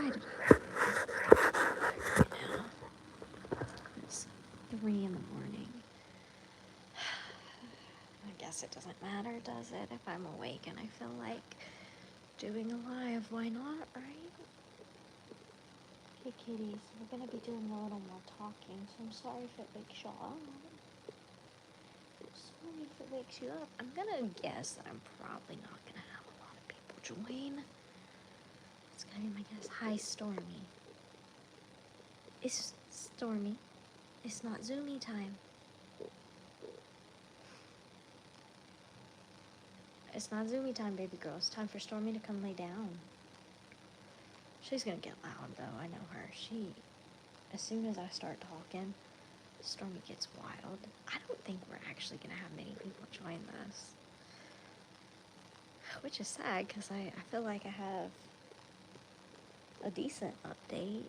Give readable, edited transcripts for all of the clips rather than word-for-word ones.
decided right now. It's 3 in the morning. I guess it doesn't matter, does it? If I'm awake and I feel like doing a live, why not, right? Hey kitties, we're gonna be doing a little more talking, so I'm sorry if it wakes you up. Sorry if it wakes you up. I'm gonna guess that I'm probably not gonna have a lot of people join. It's gonna be my guess. Hi, Stormy. It's Stormy. It's not Zoomy time. It's not Zoomy time, baby girl. It's time for Stormy to come lay down. She's gonna get loud, though. I know her. As soon as I start talking, Stormy gets wild. I don't think we're actually gonna have many people join this. Which is sad, because I feel like I have a decent update.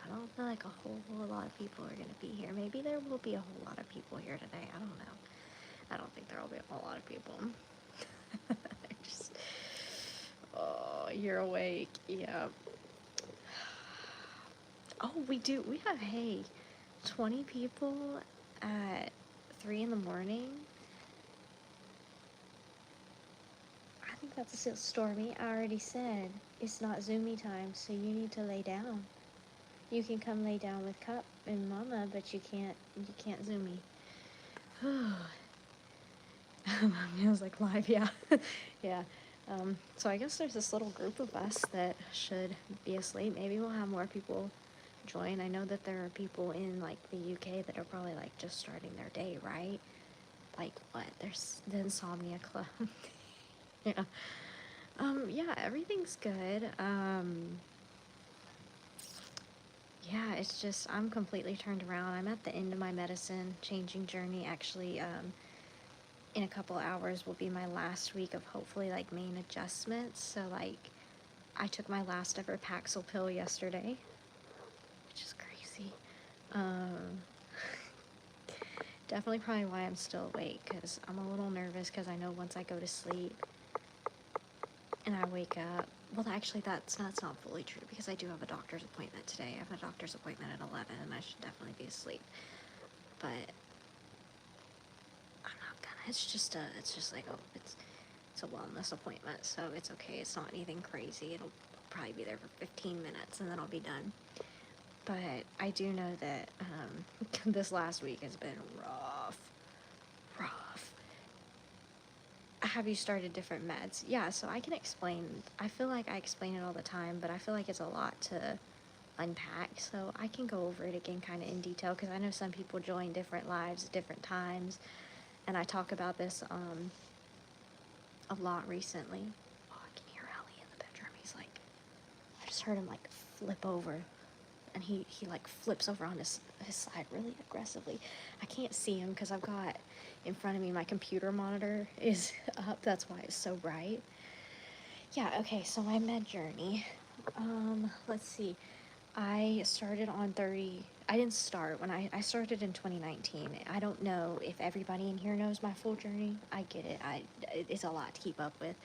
I don't feel like a whole lot of people are gonna be here. Maybe there will be a whole lot of people here today. I don't know. I don't think there will be a whole lot of people. Just, oh, you're awake. Yeah. Oh, we have, hey, 20 people at 3 in the morning. I think that's a Stormy. I already said it's not Zoomy time, so you need to lay down. You can come lay down with Cup and Mama, but you can't Zoomy. It was like live, yeah. Yeah. So I guess there's this little group of us that should be asleep. Maybe we'll have more people join. I know that there are people in like the UK that are probably like just starting their day, right? Like what? There's the Insomnia Club. Yeah. Yeah, everything's good. Yeah, it's just I'm completely turned around. I'm at the end of my medicine changing journey. Actually, in a couple hours will be my last week of hopefully like main adjustments. So like I took my last ever Paxil pill yesterday, which is crazy. Definitely probably why I'm still awake, because I'm a little nervous, because I know once I go to sleep and I wake up, well actually that's not fully true, because I do have a doctor's appointment today. I have a doctor's appointment at 11 and I should definitely be asleep. But I'm not gonna, it's just like, oh, it's a wellness appointment, so it's okay. It's not anything crazy. It'll probably be there for 15 minutes and then I'll be done. But I do know that this last week has been rough. Have you started different meds? Yeah, so I can explain. I feel like I explain it all the time, but I feel like it's a lot to unpack. So I can go over it again kind of in detail, because I know some people join different lives at different times. And I talk about this a lot recently. Oh, I can hear Ellie in the bedroom. He's like, I just heard him like flip over, and he like flips over on his side really aggressively. I can't see him because I've got in front of me my computer monitor is up. That's why it's so bright. Yeah, okay, so my med journey. Let's see. I started on 30. I didn't start when I started in 2019. I don't know if everybody in here knows my full journey. I get it. It's a lot to keep up with.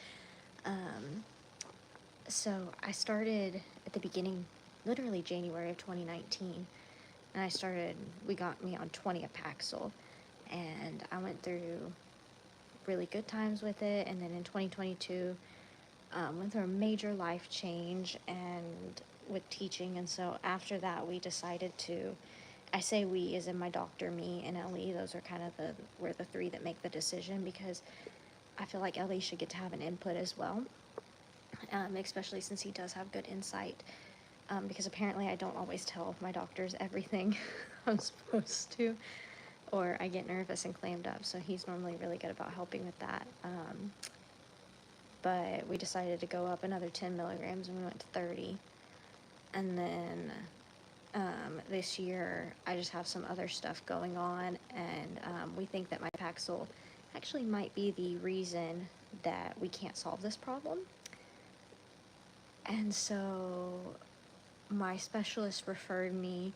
So I started at the beginning, literally January of 2019, and we got me on 20 of Paxil, and I went through really good times with it, and then in 2022, went through a major life change and with teaching, and so after that we decided to, I say we as in my doctor, me, and Ellie. Those are kind of we're the three that make the decision, because I feel like Ellie should get to have an input as well, especially since he does have good insight, because apparently I don't always tell my doctors everything I'm supposed to, or I get nervous and clammed up, so he's normally really good about helping with that. But we decided to go up another 10 milligrams, and we went to 30. And then this year, I just have some other stuff going on, and we think that my Paxil actually might be the reason that we can't solve this problem. And so my specialist referred me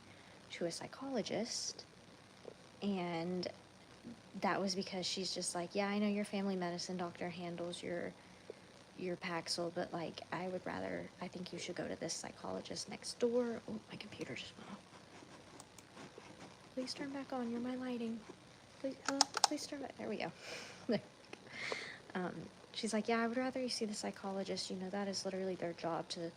to a psychologist, and that was because she's just like, yeah, I know your family medicine doctor handles your your Paxil, but like I think you should go to this psychologist next door. Oh, my computer just went off. Please turn back on. You're my lighting. Please, hello, please turn back. There we go. um, she's like, yeah, I would rather you see the psychologist. You know, that is literally their job to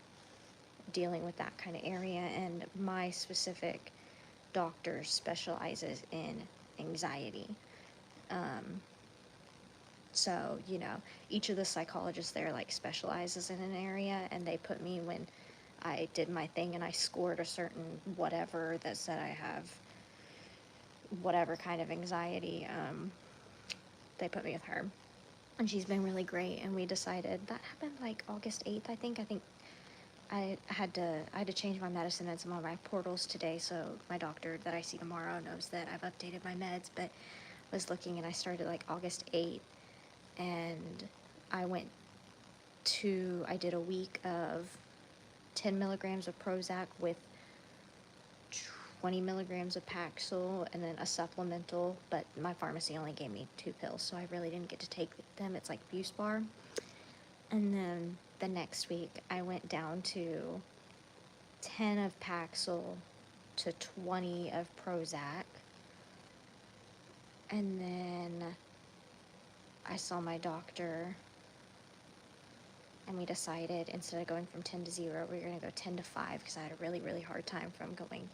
dealing with that kind of area. And my specific doctor specializes in anxiety. So, you know, each of the psychologists there like specializes in an area, and they put me when I did my thing and I scored a certain whatever that said I have whatever kind of anxiety, they put me with her. And she's been really great, and we decided that happened like August 8th, I think. I had to change my medicine and some of my portals today, so my doctor that I see tomorrow knows that I've updated my meds, but was looking and I started like August 8th, and I did a week of 10 milligrams of Prozac with 20 milligrams of Paxil and then a supplemental, but my pharmacy only gave me 2 pills, so I really didn't get to take them. It's like Buspar. And then the next week I went down to 10 of Paxil to 20 of Prozac. And then I saw my doctor, and we decided instead of going from 10 to 0, we were going to go 10 to 5 because I had a really, really hard time from going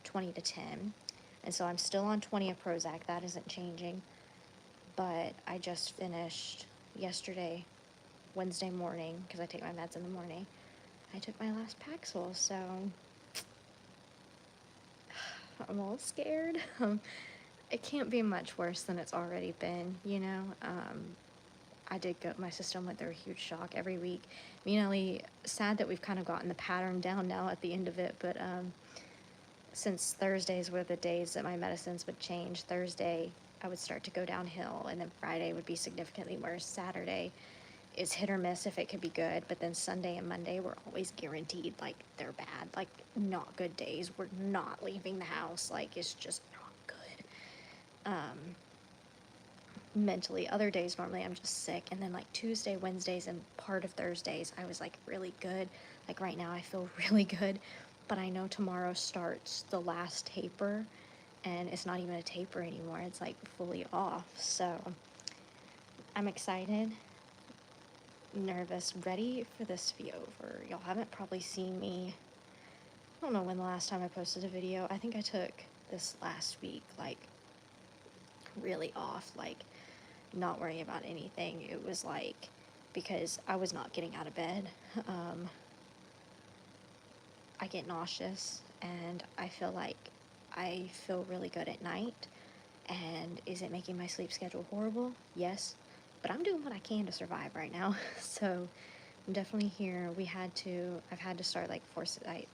20 to 10. And so I'm still on 20 of Prozac. That isn't changing. But I just finished yesterday, Wednesday morning, because I take my meds in the morning. I took my last Paxil, so I'm a little scared. It can't be much worse than it's already been, you know? My system went through a huge shock every week. Me and Ellie, sad that we've kind of gotten the pattern down now at the end of it, but since Thursdays were the days that my medicines would change, Thursday I would start to go downhill, and then Friday would be significantly worse. Saturday is hit or miss if it could be good, but then Sunday and Monday were always guaranteed, like, they're bad, like, not good days. We're not leaving the house, like, it's just not good. Mentally, other days normally I'm just sick, and then like Tuesday, Wednesdays, and part of Thursdays I was like really good. Like right now I feel really good, but I know tomorrow starts the last taper, and it's not even a taper anymore. It's like fully off. So I'm excited, nervous, ready for this to be over. Y'all haven't probably seen me. I don't know when the last time I posted a video. I think I took this last week, like really off, like not worrying about anything. It was like, because I was not getting out of bed. I get nauseous, and I feel really good at night. And is it making my sleep schedule horrible? Yes, but I'm doing what I can to survive right now. So I'm definitely here. I've had to start like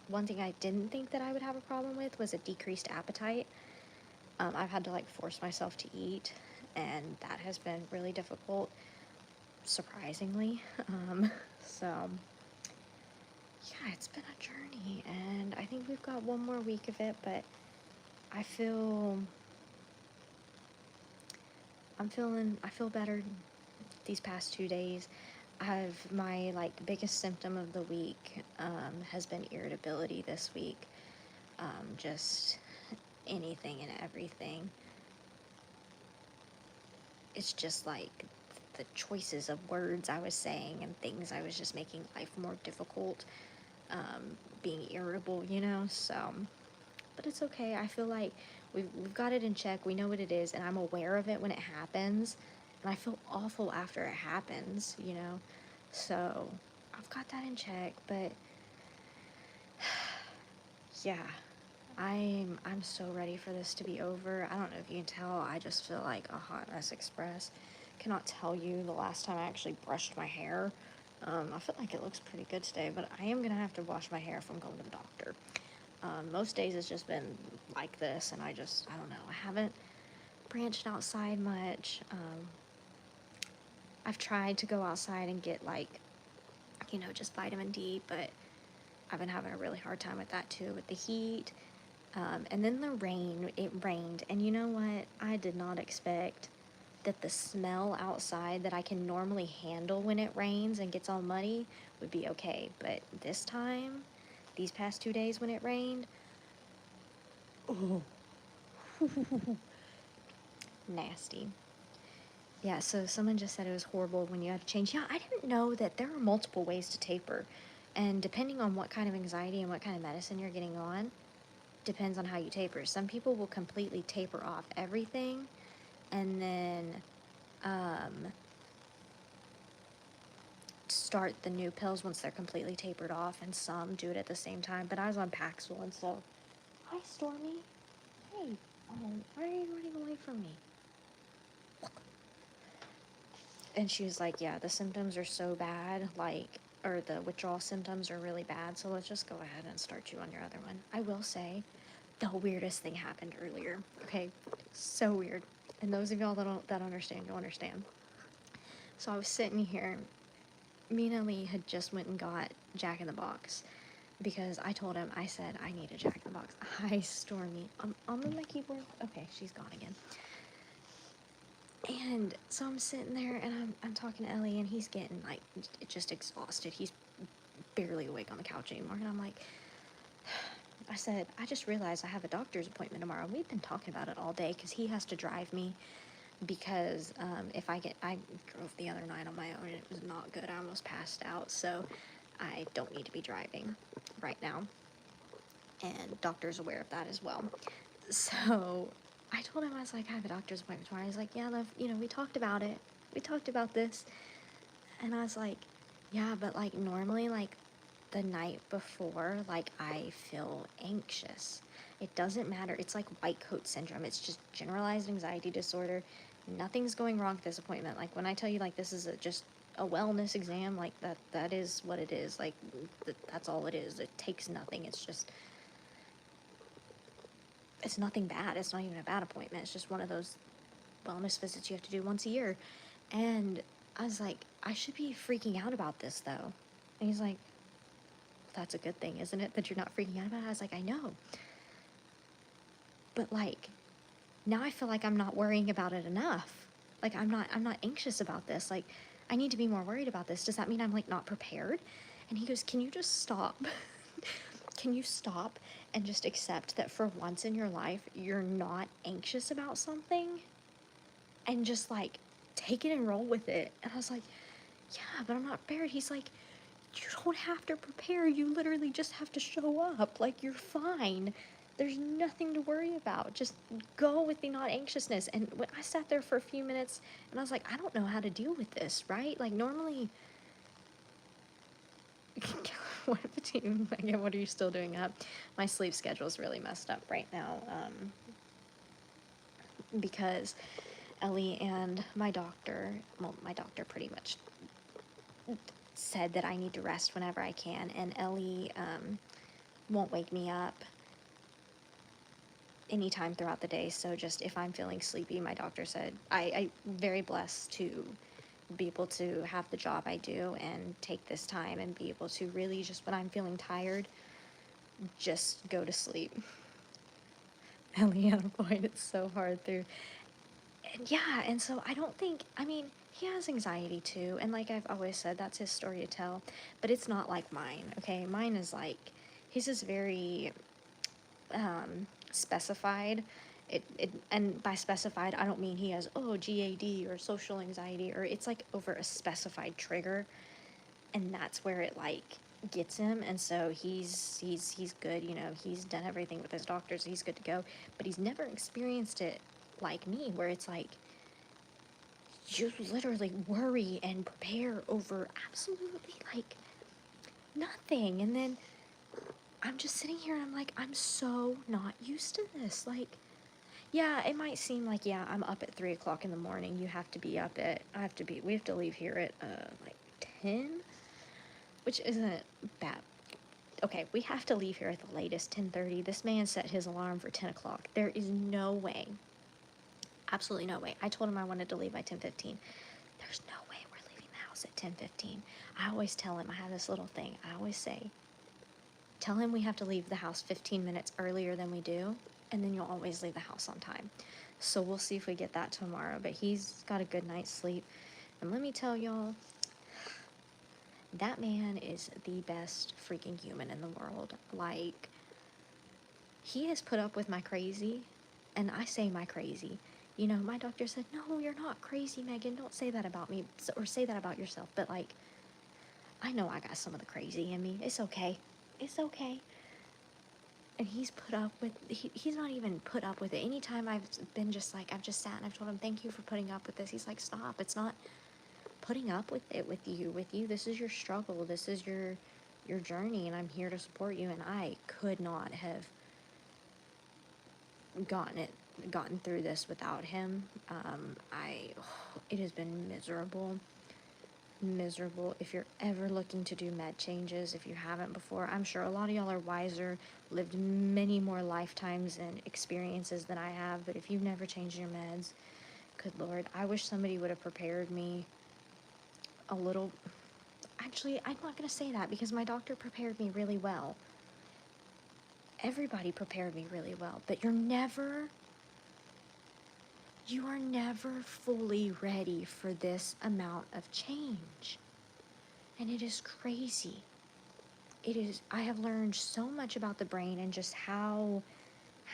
one thing I didn't think that I would have a problem with was a decreased appetite. I've had to like force myself to eat, and that has been really difficult, surprisingly. So yeah, it's been a journey, and I think we've got one more week of it, but I feel better these past 2 days. My like biggest symptom of the week has been irritability this week. Just anything and everything. It's just like the choices of words I was saying and things I was just making life more difficult, being irritable, you know, so, but it's okay. I feel like we've got it in check. We know what it is, and I'm aware of it when it happens, and I feel awful after it happens, you know, so I've got that in check. But yeah, I'm so ready for this to be over. I don't know if you can tell, I just feel like a hot mess express. Cannot tell you the last time I actually brushed my hair. I feel like it looks pretty good today, but I am gonna have to wash my hair if I'm going to the doctor. Most days it's just been like this, and I don't know, I haven't branched outside much. I've tried to go outside and get like, you know, just vitamin D, but I've been having a really hard time with that too, with the heat. And then it rained, and you know what? I did not expect that the smell outside that I can normally handle when it rains and gets all muddy would be okay. But this time, these past 2 days when it rained, oh, nasty. Yeah, so someone just said it was horrible when you had to change. Yeah, I didn't know that there are multiple ways to taper. And depending on what kind of anxiety and what kind of medicine you're getting on, depends on how you taper. Some people will completely taper off everything and then um, start the new pills once they're completely tapered off, and some do it at the same time. But I was on Paxil, and so, hi Stormy. Hey, oh, why are you running away from me? And she was like, yeah, the symptoms are so bad, like, or the withdrawal symptoms are really bad, so let's just go ahead and start you on your other one. I will say, the weirdest thing happened earlier. Okay, so weird. And those of y'all that understand, you'll understand. So I was sitting here. Me and Ali had just went and got Jack in the Box because I told him, I said, I need a Jack in the Box. Hi, Stormy. I'm on my keyboard. Okay, she's gone again. And so I'm sitting there and I'm talking to Ellie, and he's getting like just exhausted. He's barely awake on the couch anymore. And I'm like, I said, I just realized I have a doctor's appointment tomorrow. We've been talking about it all day because he has to drive me because I drove the other night on my own and it was not good. I almost passed out, so I don't need to be driving right now. And doctor's aware of that as well. So I told him, I was like, I have a doctor's appointment tomorrow. He's like, yeah, love, we talked about it. We talked about this. And I was like, yeah, but like normally, like the night before, like I feel anxious. It doesn't matter. It's like white coat syndrome. It's just generalized anxiety disorder. Nothing's going wrong with this appointment. Like when I tell you like this is just a wellness exam, like that is what it is. Like that's all it is. It takes nothing. It's nothing bad. It's not even a bad appointment. It's just one of those wellness visits you have to do once a year. And I was like, I should be freaking out about this though. And he's like, that's a good thing, isn't it? That you're not freaking out about it. I was like, I know. But like, now I feel like I'm not worrying about it enough. Like I'm not anxious about this. Like I need to be more worried about this. Does that mean I'm like not prepared? And he goes, can you just stop? Can you stop and just accept that for once in your life, you're not anxious about something? And just like take it and roll with it. And I was like, yeah, but I'm not prepared. He's like, you don't have to prepare. You literally just have to show up. Like, you're fine. There's nothing to worry about. Just go with the not anxiousness. And when I sat there for a few minutes and I was like, I don't know how to deal with this, right? Like, normally, what again, what are you still doing up? My sleep schedule is really messed up right now because Ellie and my doctor pretty much said that I need to rest whenever I can, and Ellie won't wake me up anytime throughout the day. So just if I'm feeling sleepy, my doctor said I'm very blessed to be able to have the job I do and take this time and be able to really just when I'm feeling tired, just go to sleep. Ellie had a point. It's so hard through. And yeah, and so I mean, he has anxiety too, and like I've always said, that's his story to tell, but it's not like mine, okay? Mine is like, his is very specified. And by specified, I don't mean he has, GAD or social anxiety, or it's like over a specified trigger, and that's where it like gets him. And so he's good, he's done everything with his doctors, he's good to go, but he's never experienced it like me, where it's like you literally worry and prepare over absolutely like nothing. And then I'm just sitting here and I'm like, I'm so not used to this. Like, yeah, it might seem like, yeah, I'm up at 3 o'clock in the morning. We have to leave here at like 10, which isn't bad. Okay, we have to leave here at the latest 10:30. This man set his alarm for 10 o'clock. There is no way, absolutely no way. I told him I wanted to leave by 10:15. There's no way we're leaving the house at 10:15. I always tell him, I have this little thing. I always say, tell him we have to leave the house 15 minutes earlier than we do, and then you'll always leave the house on time. So we'll see if we get that tomorrow. But he's got a good night's sleep. And let me tell y'all, that man is the best freaking human in the world. Like, he has put up with my crazy, and I say my crazy. You know, my doctor said, no, you're not crazy, Megan. Don't say that about me, or say that about yourself. But, like, I know I got some of the crazy in me. It's okay. It's okay. And he's put up with, he's not even put up with it. Anytime I've been just like, I've just sat and I've told him, thank you for putting up with this. He's like, stop. It's not putting up with it with you. This is your struggle. This is your journey, and I'm here to support you. And I could not have gotten through this without him. It has been miserable. If you're ever looking to do med changes, if you haven't before, I'm sure a lot of y'all are wiser, lived many more lifetimes and experiences than I have, but if you've never changed your meds, good Lord, I wish somebody would have prepared me a little. Actually, I'm not going to say that, because my doctor prepared me really well. Everybody prepared me really well, but you are never fully ready for this amount of change. And it is crazy. I have learned so much about the brain, and just how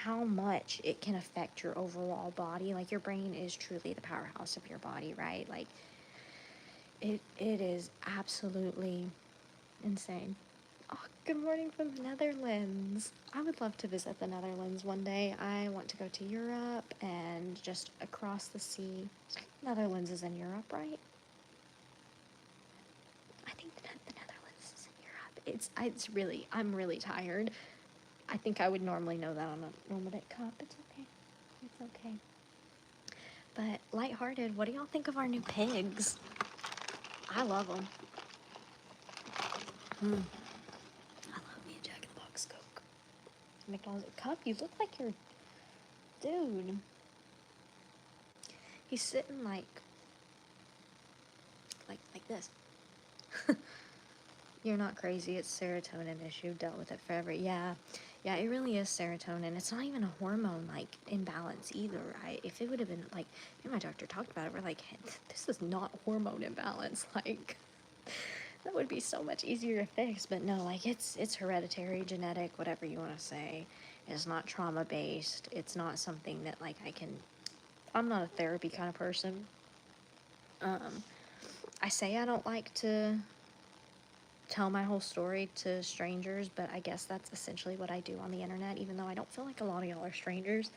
much it can affect your overall body. Like, your brain is truly the powerhouse of your body, right? Like, it is absolutely insane. Oh, good morning from the Netherlands. I would love to visit the Netherlands one day. I want to go to Europe and just across the sea. Netherlands is in Europe, right? I think the Netherlands is in Europe. I'm really tired. I think I would normally know that on a normal day. Cup, it's okay. It's okay. But lighthearted, what do y'all think of our new pigs? I love them. I love me a Jack in the Box Coke. McDonald's Cup, you look like you're... Dude. He's sitting like this. You're not crazy. It's serotonin issue. Dealt with it forever. Yeah, it really is serotonin. It's not even a hormone like imbalance either, right? If it would have been like, my doctor talked about it. We're like, hey, this is not hormone imbalance. Like, that would be so much easier to fix. But no, like, it's hereditary, genetic, whatever you want to say. It's not trauma based. It's not something that like I'm not a therapy kind of person. I say I don't like to tell my whole story to strangers, but I guess that's essentially what I do on the internet, even though I don't feel like a lot of y'all are strangers.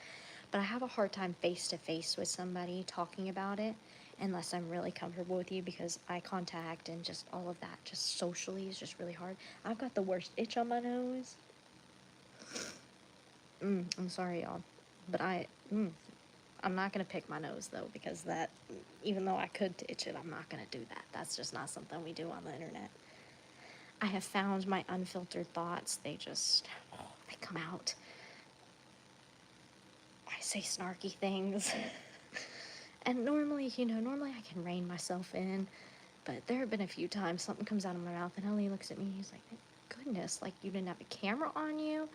But I have a hard time face to face with somebody talking about it unless I'm really comfortable with you, because eye contact and just all of that, just socially, is just really hard. I've got the worst itch on my nose. I'm sorry, y'all, but I'm not gonna pick my nose though, because that, even though I could itch it, I'm not gonna do that. That's just not something we do on the internet. I have found my unfiltered thoughts, they come out. I say snarky things. And normally I can rein myself in, but there have been a few times something comes out of my mouth and Ellie looks at me and he's like, thank goodness, like, you didn't have a camera on you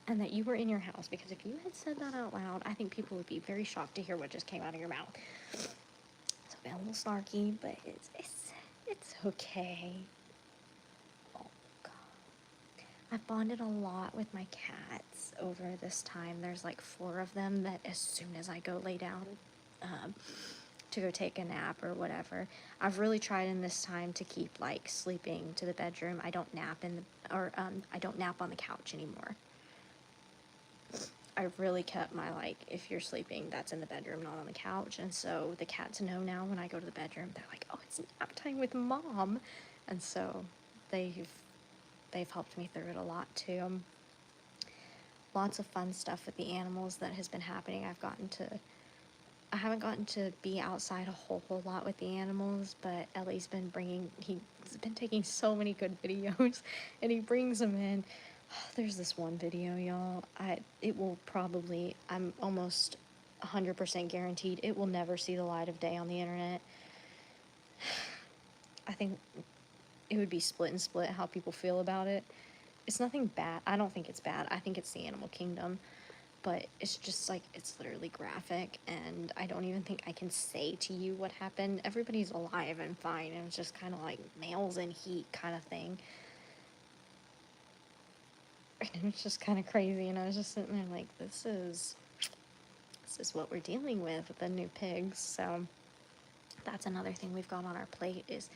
and that you were in your house, because if you had said that out loud, I think people would be very shocked to hear what just came out of your mouth. So I've been a little snarky, but it's okay. I've bonded a lot with my cats over this time. There's like 4 of them that as soon as I go lay down to go take a nap or whatever, I've really tried in this time to keep like sleeping to the bedroom. I don't nap I don't nap on the couch anymore. I've really kept my, like, if you're sleeping, that's in the bedroom, not on the couch. And so the cats know now when I go to the bedroom, they're like, oh, it's nap time with mom. And so they've helped me through it a lot too. Lots of fun stuff with the animals that has been happening. I haven't gotten to be outside a whole lot with the animals, but Ellie's been he's been taking so many good videos, and he brings them in. There's this one video, y'all. I'm almost 100% guaranteed it will never see the light of day on the internet. I think it would be split and split how people feel about it. It's nothing bad. I don't think it's bad. I think it's the animal kingdom. but it's just like, it's literally graphic, and I don't even think I can say to you what happened. Everybody's alive and fine, and it's just kind of like males in heat kind of thing. And it's just kind of crazy, and I was just sitting there like, this is what we're dealing with the new pigs. So that's another thing we've got on our plate, is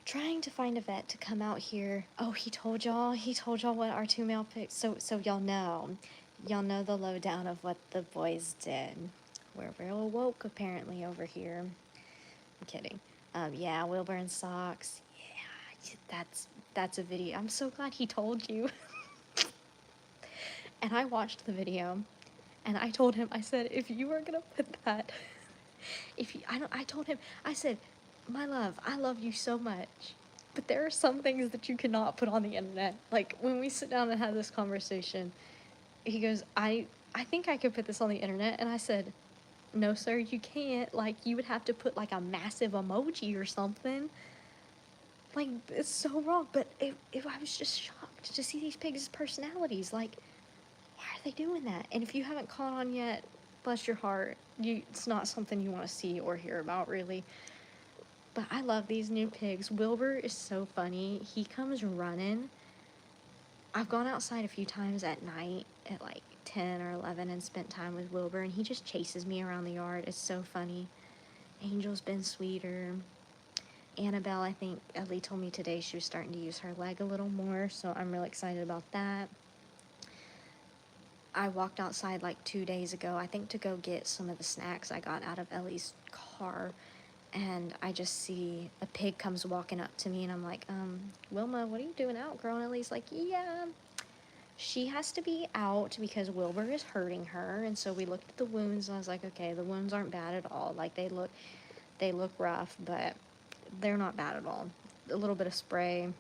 trying to find a vet to come out here. Oh, he told y'all what our 2 male pigs. So y'all know the lowdown of what the boys did. We're real woke apparently over here. I'm kidding. Yeah, Wilbur and socks. Yeah, that's a video. I'm so glad he told you. And I watched the video, and I told him, I said, if you are gonna put that, I told him, I said, my love, I love you so much, but there are some things that you cannot put on the internet. Like, when we sit down and have this conversation, he goes, I think I could put this on the internet. And I said, no, sir, you can't. Like, you would have to put, like, a massive emoji or something. Like, it's so wrong. But I was just shocked to see these pigs' personalities. Like, why are they doing that? And if you haven't caught on yet, bless your heart, it's not something you want to see or hear about, really. But I love these new pigs. Wilbur is so funny. He comes running. I've gone outside a few times at night at like 10 or 11 and spent time with Wilbur, and he just chases me around the yard. It's so funny. Angel's been sweeter. Annabelle, I think Ellie told me today she was starting to use her leg a little more, so I'm really excited about that. I walked outside like 2 days ago, I think to go get some of the snacks I got out of Ellie's car, and I just see a pig comes walking up to me, and I'm like, Wilma, what are you doing out, girl? And Ellie's like, yeah, she has to be out because Wilbur is hurting her. And so we looked at the wounds, and I was like, okay, the wounds aren't bad at all. Like, they look rough, but they're not bad at all. A little bit of spray.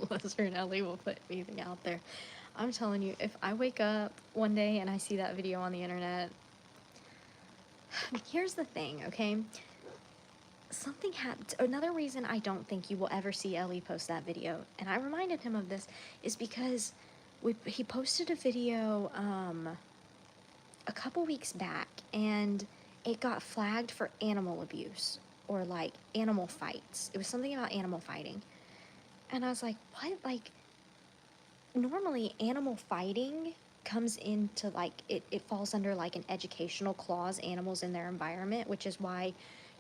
Lester and Ellie will put anything out there. I'm telling you, if I wake up one day and I see that video on the internet, here's the thing, okay? Something happened. Another reason I don't think you will ever see Ellie post that video, and I reminded him of this, is because he posted a video a couple weeks back, and it got flagged for animal abuse, or like animal fights. It was something about animal fighting. And I was like, what? Like, normally animal fighting comes into like, it falls under like an educational clause, animals in their environment, which is why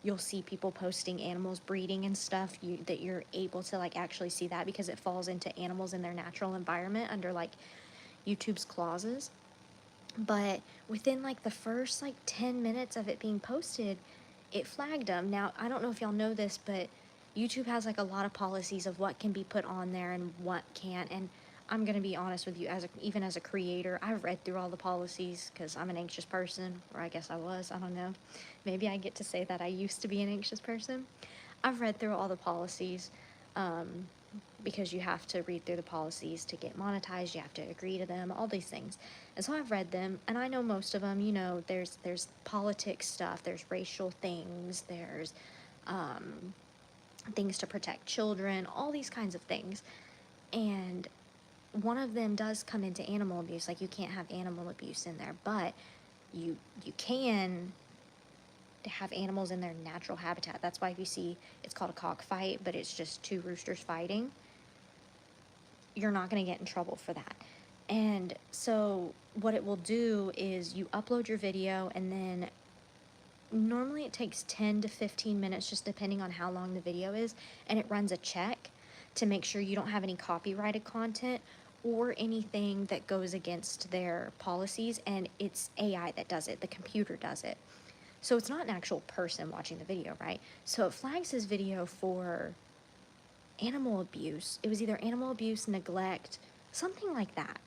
you'll see people posting animals breeding and stuff, that you're able to like actually see that, because it falls into animals in their natural environment under like YouTube's clauses. But within like the first like 10 minutes of it being posted, it flagged them. Now, I don't know if y'all know this, but YouTube has like a lot of policies of what can be put on there and what can't. And I'm gonna be honest with you, even as a creator, I've read through all the policies because I'm an anxious person, or I guess I was, I don't know. Maybe I get to say that I used to be an anxious person. I've read through all the policies, because you have to read through the policies to get monetized, you have to agree to them, all these things. And so I've read them, and I know most of them. You know, there's politics stuff, there's racial things, there's things to protect children, all these kinds of things. And one of them does come into animal abuse. Like, you can't have animal abuse in there, but you can have animals in their natural habitat. That's why if you see, it's called a cockfight, but it's just two roosters fighting, you're not going to get in trouble for that. And so what it will do is you upload your video, and then normally it takes 10 to 15 minutes, just depending on how long the video is, and it runs a check to make sure you don't have any copyrighted content or anything that goes against their policies. And it's AI that does it, the computer does it. So it's not an actual person watching the video, right? So it flags his video for animal abuse. It was either animal abuse, neglect, something like that.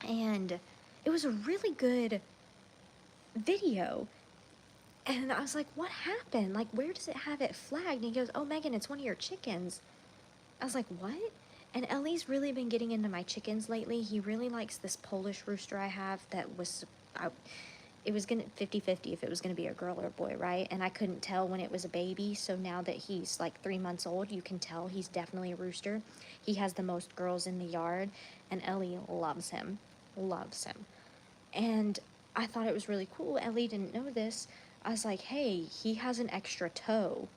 And it was a really good video. And I was like, what happened? Like, where does it have it flagged? And he goes, oh, Megan, it's one of your chickens. I was like, what? And Ellie's really been getting into my chickens lately. He really likes this Polish rooster I have that was, it was gonna 50-50 if it was gonna be a girl or a boy, right? And I couldn't tell when it was a baby. So now that he's like 3 months old, you can tell he's definitely a rooster. He has the most girls in the yard, and Ellie loves him. loves him. And I thought it was really cool. Ellie didn't know this. I was like, hey, he has an extra toe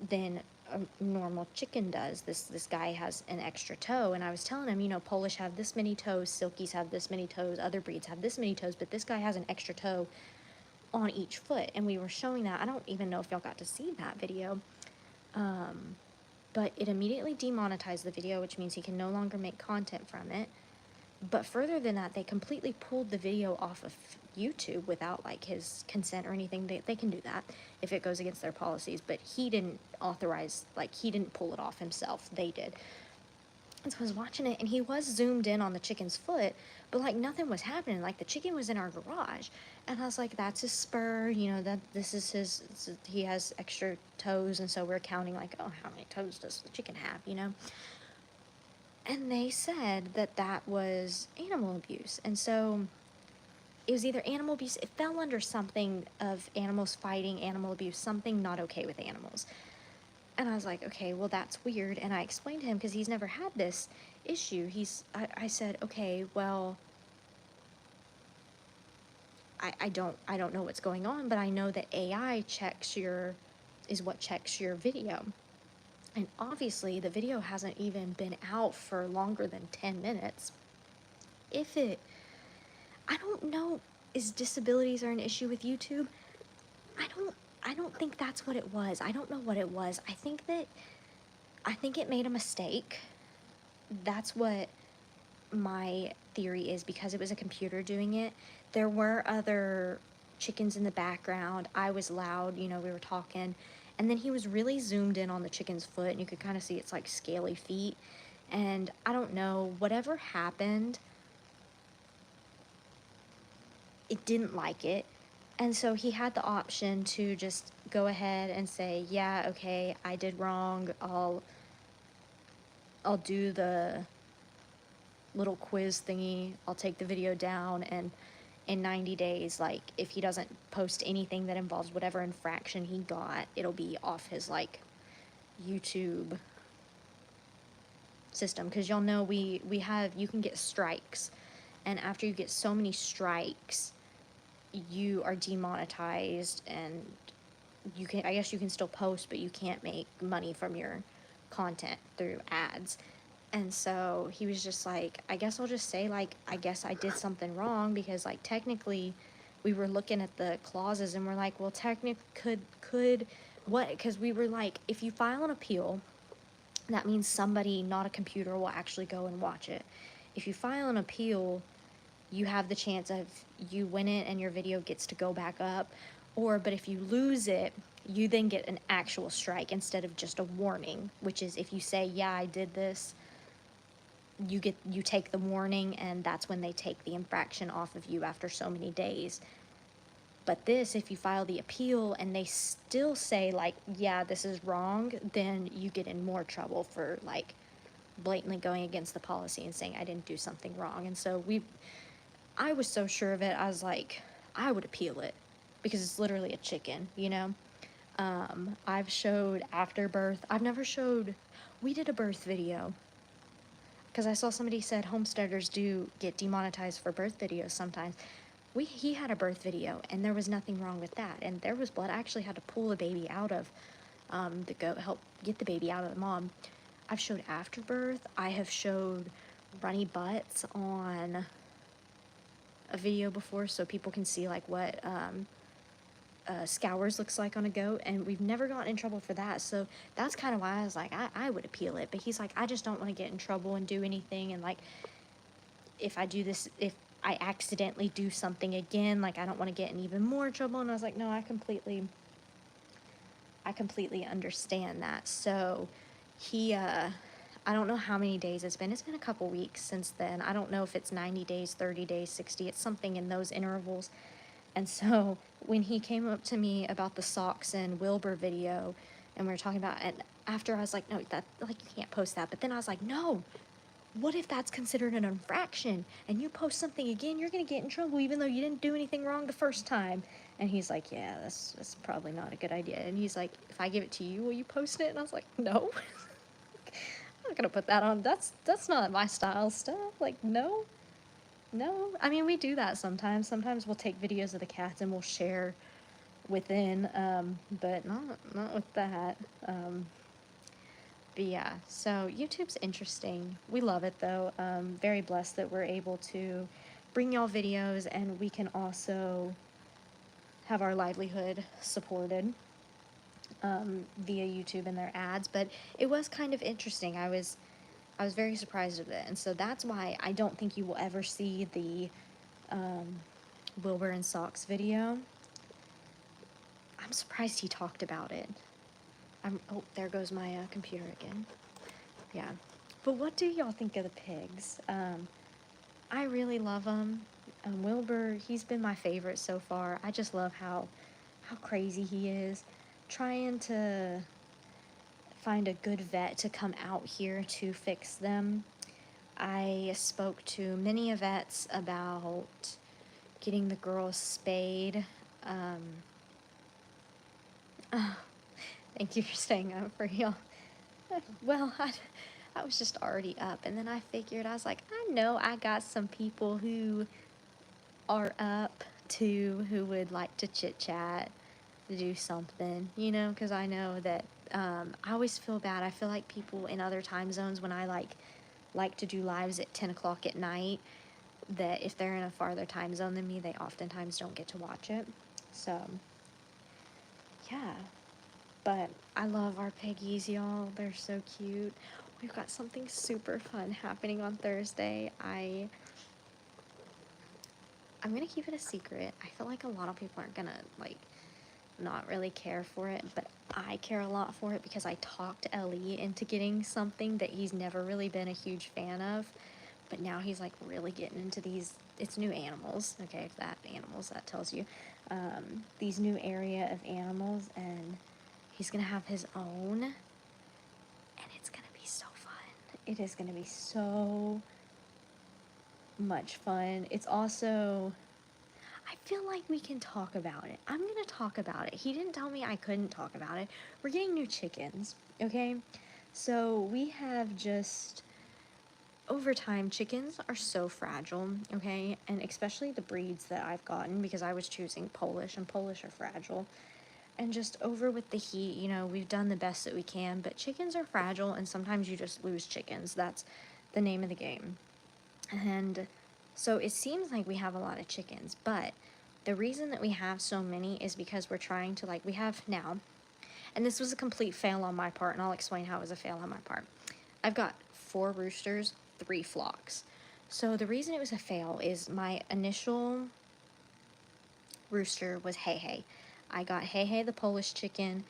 than a normal chicken does. This guy has an extra toe. And I was telling him, you know, Polish have this many toes, Silkies have this many toes, other breeds have this many toes, but this guy has an extra toe on each foot. And we were showing that. I don't even know if y'all got to see that video. But it immediately demonetized the video, which means he can no longer make content from it. But further than that, they completely pulled the video off of YouTube without like his consent or anything. They can do that if it goes against their policies, but he didn't authorize, like he didn't pull it off himself. They did. And so I was watching it, and he was zoomed in on the chicken's foot, but like nothing was happening. Like the chicken was in our garage, and I was like, "That's his spur. You know that this is his. He has extra toes, and so we're counting like, oh, how many toes does the chicken have? You know." And they said that that was animal abuse, and so it was either animal abuse. It fell under something of animals fighting, animal abuse, something not okay with animals. And I was like, okay, well, that's weird. And I explained to him, because he's never had this issue. I said, okay, well, I don't know what's going on, but I know that AI is what checks your video. And obviously the video hasn't even been out for longer than 10 minutes. I don't know, is disabilities are an issue with YouTube? I don't think that's what it was. I don't know what it was. I think it made a mistake. That's what my theory is, because it was a computer doing it. There were other chickens in the background. I was loud, you know, we were talking. And then he was really zoomed in on the chicken's foot, and you could kind of see its like scaly feet. And I don't know, whatever happened, it didn't like it. And so he had the option to just go ahead and say, yeah, okay, I did wrong. I'll do the little quiz thingy. I'll take the video down, and in 90 days, like, if he doesn't post anything that involves whatever infraction he got, it'll be off his, like, YouTube system. Because y'all know you can get strikes. And after you get so many strikes, you are demonetized, and I guess you can still post, but you can't make money from your content through ads. And so he was just like, I guess I'll just say, like, I guess I did something wrong, because, like, technically we were looking at the clauses, and we're like, well, technically could what? Because we were like, if you file an appeal, that means somebody, not a computer, will actually go and watch it. If you file an appeal, you have the chance of you win it and your video gets to go back up. But if you lose it, you then get an actual strike instead of just a warning, which is if you say, yeah, I did this, you take the warning, and that's when they take the infraction off of you after so many days. But this, if you file the appeal and they still say, like, yeah, this is wrong, then you get in more trouble for, like, blatantly going against the policy and saying I didn't do something wrong. And so I was so sure of it. I was like, I would appeal it, because it's literally a chicken, you know? I've showed afterbirth. We did a birth video, because I saw somebody said homesteaders do get demonetized for birth videos sometimes. He had a birth video, and there was nothing wrong with that. And there was blood. I actually had to pull the baby out of the goat, help get the baby out of the mom. I've showed afterbirth. I have showed runny butts on a video before, so people can see like what scours looks like on a goat, and we've never gotten in trouble for that. So that's kind of why I was like, I would appeal it. But he's like, I just don't want to get in trouble and do anything, and like, if I do this, if I accidentally do something again, like, I don't want to get in even more trouble. And I was like, no, I completely understand that. So he I don't know how many days it's been a couple weeks since then. I don't know if it's 90 days, 30 days, 60, it's something in those intervals. And so when he came up to me about the socks and Wilbur video, and we were talking about, and after I was like, no, that, like, you can't post that. But then I was like, no, what if that's considered an infraction, and you post something again, you're gonna get in trouble even though you didn't do anything wrong the first time. And he's like, yeah, that's probably not a good idea. And he's like, if I give it to you, will you post it? And I was like, no. I'm not gonna put that on. That's not my style stuff. Like, no. No, I mean, we do that sometimes. Sometimes we'll take videos of the cats and we'll share within, but not with that. But yeah, so YouTube's interesting. We love it though. Very blessed that we're able to bring y'all videos and we can also have our livelihood supported via YouTube and their ads. But it was kind of interesting. I was very surprised of it, and so that's why I don't think you will ever see the Wilbur and Socks video. I'm surprised he talked about it. Oh, there goes my computer again. Yeah. But what do y'all think of the pigs? I really love them. Wilbur, he's been my favorite so far. I just love how crazy he is. Trying to find a good vet to come out here to fix them. I spoke to many vets about getting the girls spayed. Oh, thank you for staying up for y'all. Well, I was just already up, and then I figured, I was like, I know I got some people who are up too, who would like to chit chat, to do something, you know, because I know that I always feel bad. I feel like people in other time zones, when I like to do lives at 10 o'clock at night, that if they're in a farther time zone than me, they oftentimes don't get to watch it. So, yeah. But I love our piggies, y'all. They're so cute. We've got something super fun happening on Thursday. I'm gonna keep it a secret. I feel like a lot of people aren't gonna like not really care for it, but I care a lot for it because I talked Ellie into getting something that he's never really been a huge fan of, but now he's like really getting into these. It's new animals, okay, if that animals, that tells you. These new area of animals, and he's gonna have his own, and it's gonna be so fun. It is gonna be so much fun. It's also, I feel like we can talk about it. I'm gonna talk about it. He didn't tell me I couldn't talk about it. We're getting new chickens, okay? So we have just, over time, chickens are so fragile, okay? And especially the breeds that I've gotten, because I was choosing Polish, and Polish are fragile. And just over with the heat, you know, we've done the best that we can, but chickens are fragile, and sometimes you just lose chickens. That's the name of the game. And so it seems like we have a lot of chickens, but the reason that we have so many is because we're trying to, like, we have now, and this was a complete fail on my part, and I'll explain how it was a fail on my part. I've got 4 roosters, 3 flocks. So the reason it was a fail is my initial rooster was Hey Hey. I got Hey Hey the Polish chicken.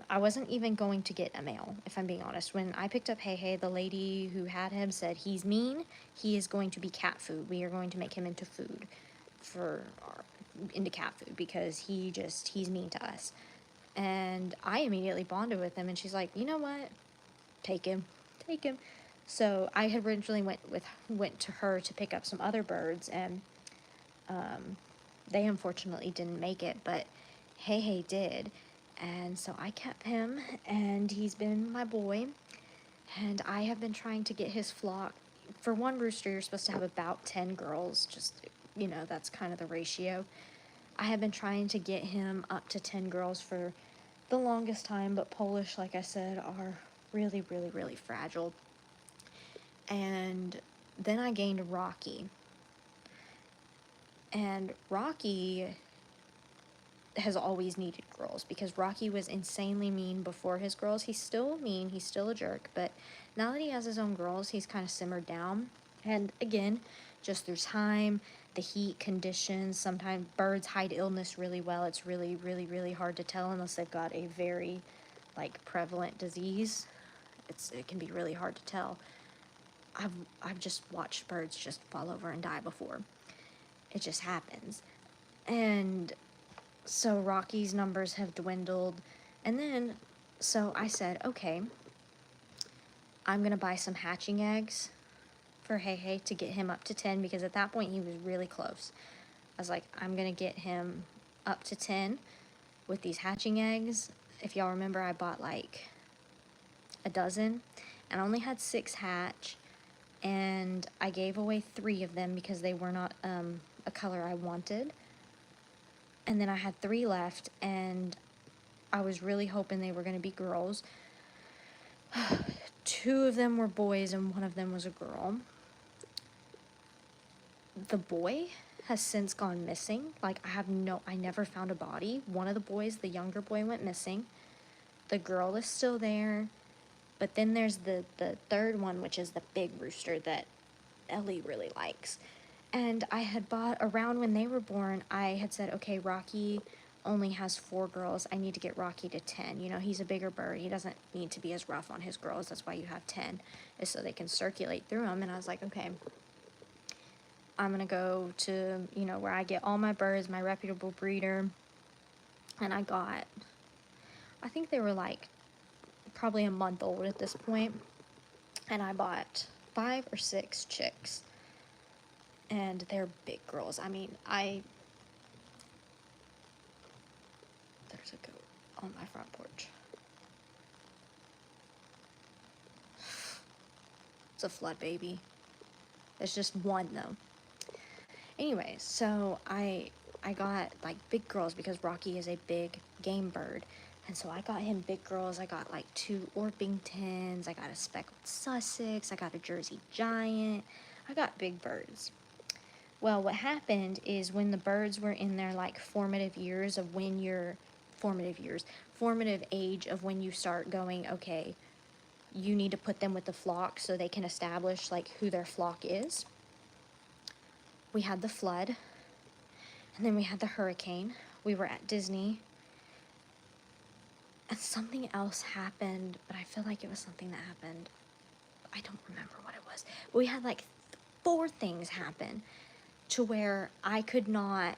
I wasn't even going to get a male, if I'm being honest. When I picked up Hey Hey, the lady who had him said, he's mean, he is going to be cat food. We are going to make him into food into cat food, because he's mean to us. And I immediately bonded with him, and she's like, you know what? Take him. Take him. So I had originally went to her to pick up some other birds, and they unfortunately didn't make it, but Hey Hey did. And so I kept him, and he's been my boy. And I have been trying to get his flock. For one rooster, you're supposed to have about 10 girls, just, you know, that's kind of the ratio. I have been trying to get him up to 10 girls for the longest time, but Polish, like I said, are really, really, really fragile. And then I gained Rocky. And Rocky has always needed girls, because Rocky was insanely mean before his girls. He's still mean, he's still a jerk, but now that he has his own girls, he's kind of simmered down. And again, just through time, the heat conditions, sometimes birds hide illness really well. It's really, really, really hard to tell unless they've got a very like prevalent disease. It can be really hard to tell. I've just watched birds just fall over and die before. It just happens. And so Rocky's numbers have dwindled. And then, so I said, okay, I'm going to buy some hatching eggs for Hey Hey to get him up to 10, because at that point he was really close. I was like, I'm going to get him up to 10 with these hatching eggs. If y'all remember, I bought like a dozen, and I only had 6 hatch. And and I gave away 3 of them because they were not a color I wanted. And then I had 3 left, and I was really hoping they were going to be girls. 2 of them were boys and 1 of them was a girl. The boy has since gone missing. Like, I never found a body. One of the boys, the younger boy, went missing. The girl is still there. But then there's the third one, which is the big rooster that Ellie really likes. And I had bought, around when they were born, I had said, okay, Rocky only has 4 girls. I need to get Rocky to 10. You know, he's a bigger bird. He doesn't need to be as rough on his girls. That's why you have 10, is so they can circulate through them. And I was like, okay, I'm going to go to, you know, where I get all my birds, my reputable breeder. And I think they were like probably a month old at this point. And I bought 5 or 6 chicks. And they're big girls. I mean, there's a goat on my front porch. It's a flood baby. There's just one though. Anyway, so I got like big girls because Rocky is a big game bird. And so I got him big girls. I got like 2 Orpingtons. I got a speckled Sussex. I got a Jersey Giant. I got big birds. Well, what happened is when the birds were in their like formative age of when you start going, okay, you need to put them with the flock so they can establish like who their flock is. We had the flood, and then we had the hurricane. We were at Disney, and something else happened, but I feel like it was something that happened. I don't remember what it was. We had like 4 things happen to where I could not.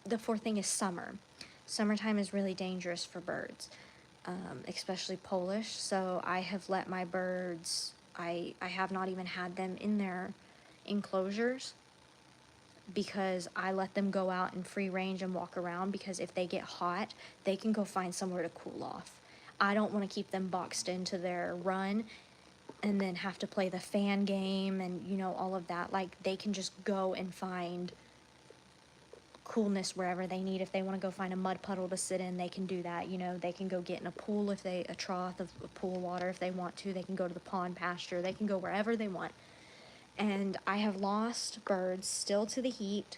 The 4th thing is summer. Summertime is really dangerous for birds, especially Polish. So I have let my birds, I have not even had them in their enclosures because I let them go out in free range and walk around, because if they get hot, they can go find somewhere to cool off. I don't want to keep them boxed into their run and then have to play the fan game and, you know, all of that. Like, they can just go and find coolness wherever they need. If they want to go find a mud puddle to sit in, they can do that. You know, they can go get in a pool, a trough of pool water if they want to. They can go to the pond pasture. They can go wherever they want. And I have lost birds still to the heat,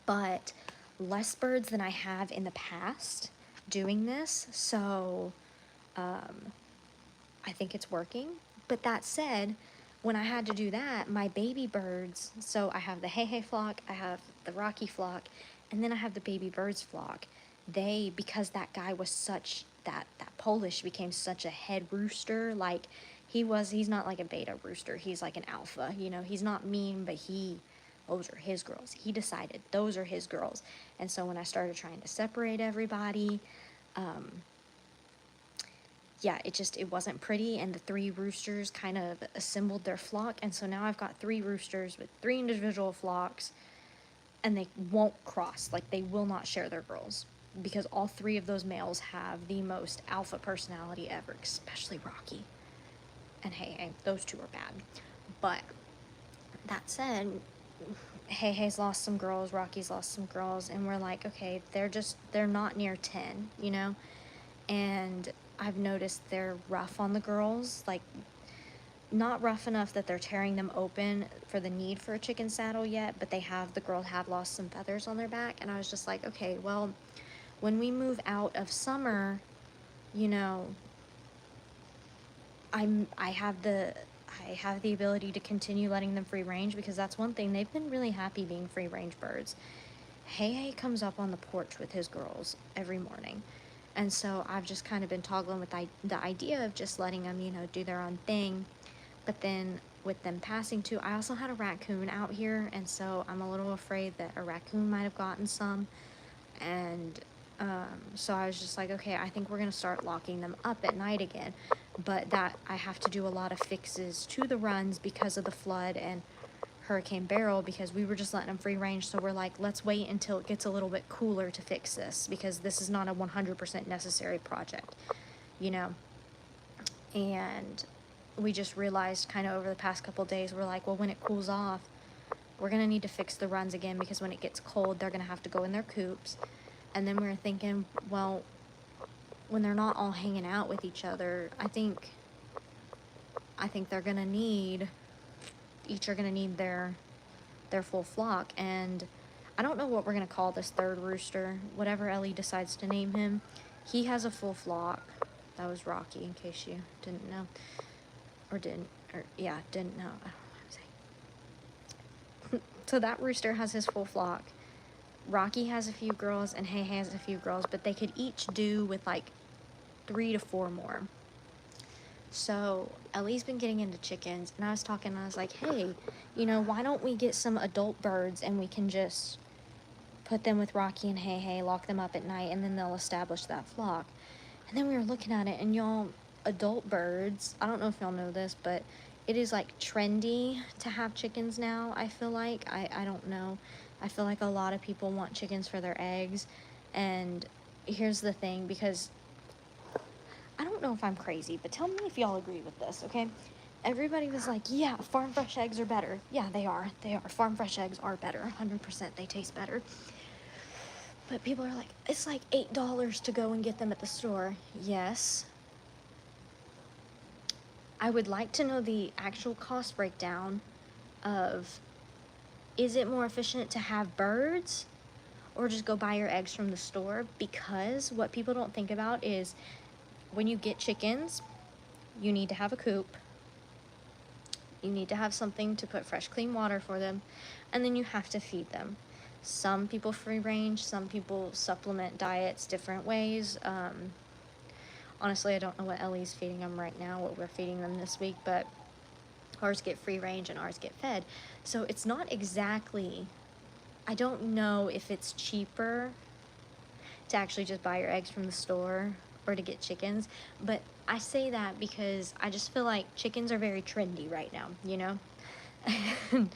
but less birds than I have in the past doing this. So I think it's working. But that said, when I had to do that, my baby birds, so I have the Hey flock, I have the Rocky flock, and then I have the baby birds flock. Because that guy was such, that Polish became such a head rooster, like he's not like a beta rooster, he's like an alpha, you know, he's not mean, but those are his girls. He decided those are his girls. And so when I started trying to separate everybody, yeah, it wasn't pretty, and the 3 roosters kind of assembled their flock, and so now I've got 3 roosters with 3 individual flocks, and they won't cross. Like, they will not share their girls, because all 3 of those males have the most alpha personality ever, especially Rocky. And Hey, those 2 are bad. But that said, Hay's lost some girls, Rocky's lost some girls, and we're like, okay, they're not near 10, you know? And I've noticed they're rough on the girls, like not rough enough that they're tearing them open for the need for a chicken saddle yet, but the girls have lost some feathers on their back. And I was just like, okay, well, when we move out of summer, you know, I have the ability to continue letting them free range, because that's one thing. They've been really happy being free range birds. Hey comes up on the porch with his girls every morning. And so I've just kind of been toggling with the idea of just letting them, you know, do their own thing. But then with them passing too, I also had a raccoon out here, and so I'm a little afraid that a raccoon might have gotten some. And so I was just like, okay, I think we're going to start locking them up at night again. But that I have to do a lot of fixes to the runs because of the flood and Hurricane Beryl, because we were just letting them free range. So we're like, let's wait until it gets a little bit cooler to fix this, because this is not a 100% necessary project, you know. And we just realized kind of over the past couple days, we're like, well, when it cools off, we're going to need to fix the runs again, because when it gets cold, they're going to have to go in their coops. And then we were thinking, well, when they're not all hanging out with each other, I think they're going to need, each are going to need their full flock. And I don't know what we're going to call this third rooster, whatever Ellie decides to name him. He has a full flock. That was Rocky, in case you didn't know. Didn't know. I don't know what I'm saying. So that rooster has his full flock. Rocky has a few girls, and Hey has a few girls, but they could each do with like 3 to 4 more. So Ellie's been getting into chickens, and I was like, hey, why don't we get some adult birds, and we can just put them with Rocky and Hey, lock them up at night, and then they'll establish that flock. And then we were looking at it, and y'all, adult birds, I don't know if y'all know this, but it is like trendy to have chickens now. I feel like, I don't know, I feel like a lot of people want chickens for their eggs. And here's the thing, because I don't know if I'm crazy, but tell me if y'all agree with this, okay? Everybody was like, yeah, farm fresh eggs are better. Yeah, they are. Farm fresh eggs are better. 100%. They taste better. But people are like, it's like $8 to go and get them at the store. Yes. I would like to know the actual cost breakdown of, is it more efficient to have birds or just go buy your eggs from the store? Because what people don't think about is, when you get chickens, you need to have a coop. You need to have something to put fresh, clean water for them, and then you have to feed them. Some people free range, some people supplement diets different ways. Honestly, I don't know what Ellie's feeding them right now, what we're feeding them this week, but ours get free range and ours get fed. So it's not exactly, I don't know if it's cheaper to actually just buy your eggs from the store or to get chickens, but I say that because I just feel like chickens are very trendy right now, And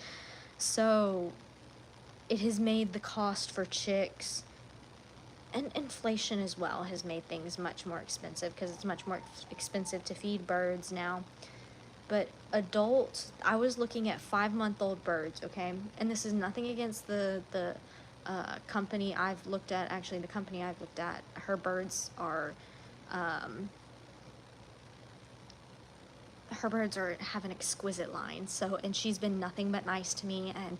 so it has made the cost for chicks, and inflation as well has made things much more expensive, because it's much more expensive to feed birds now. But adults, I was looking at 5-month-old birds, okay? And this is nothing against the company I've looked at. Actually, the company I've looked at, her birds are, have an exquisite line. So, and she's been nothing but nice to me, and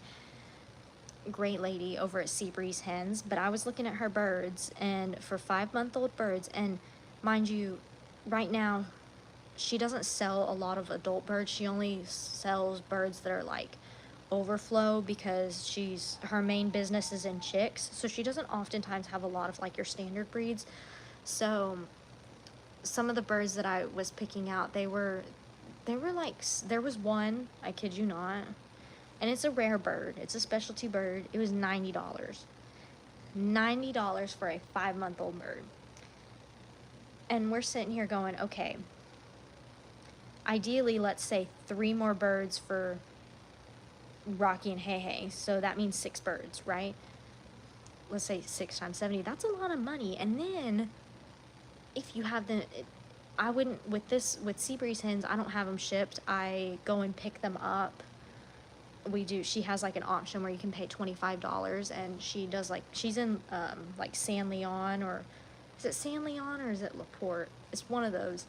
great lady over at Seabreeze Hens. But I was looking at her birds, and for 5-month-old birds, and mind you, right now, she doesn't sell a lot of adult birds. She only sells birds that are like overflow, because her main business is in chicks. So she doesn't oftentimes have a lot of like your standard breeds. So some of the birds that I was picking out, they were like, there was one, I kid you not, and it's a rare bird. It's a specialty bird. It was $90. $90 for a 5-month-old bird. And we're sitting here going, okay, ideally, let's say 3 more birds for Rocky and Hey. So that means 6 birds, right? Let's say 6 times 70. That's a lot of money. And then if you have I wouldn't, with Seabreeze Hens, I don't have them shipped. I go and pick them up. She has like an option where you can pay $25, and she does like, she's in like San Leon, or is it San Leon or is it LaPorte? It's one of those.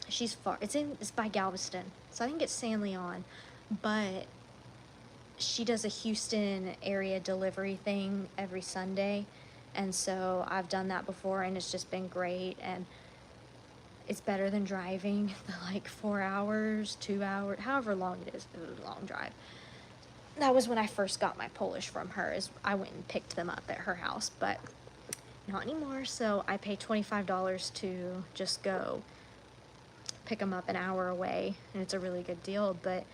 She's far, it's by Galveston, so I think it's San Leon, but she does a Houston area delivery thing every Sunday, and so I've done that before, and it's just been great, and it's better than driving the like 4 hours, 2 hours, however long it is. It was a long drive. That was when I first got my Polish from her, is I went and picked them up at her house, but not anymore. So I pay $25 to just go pick them up an hour away, and it's a really good deal. But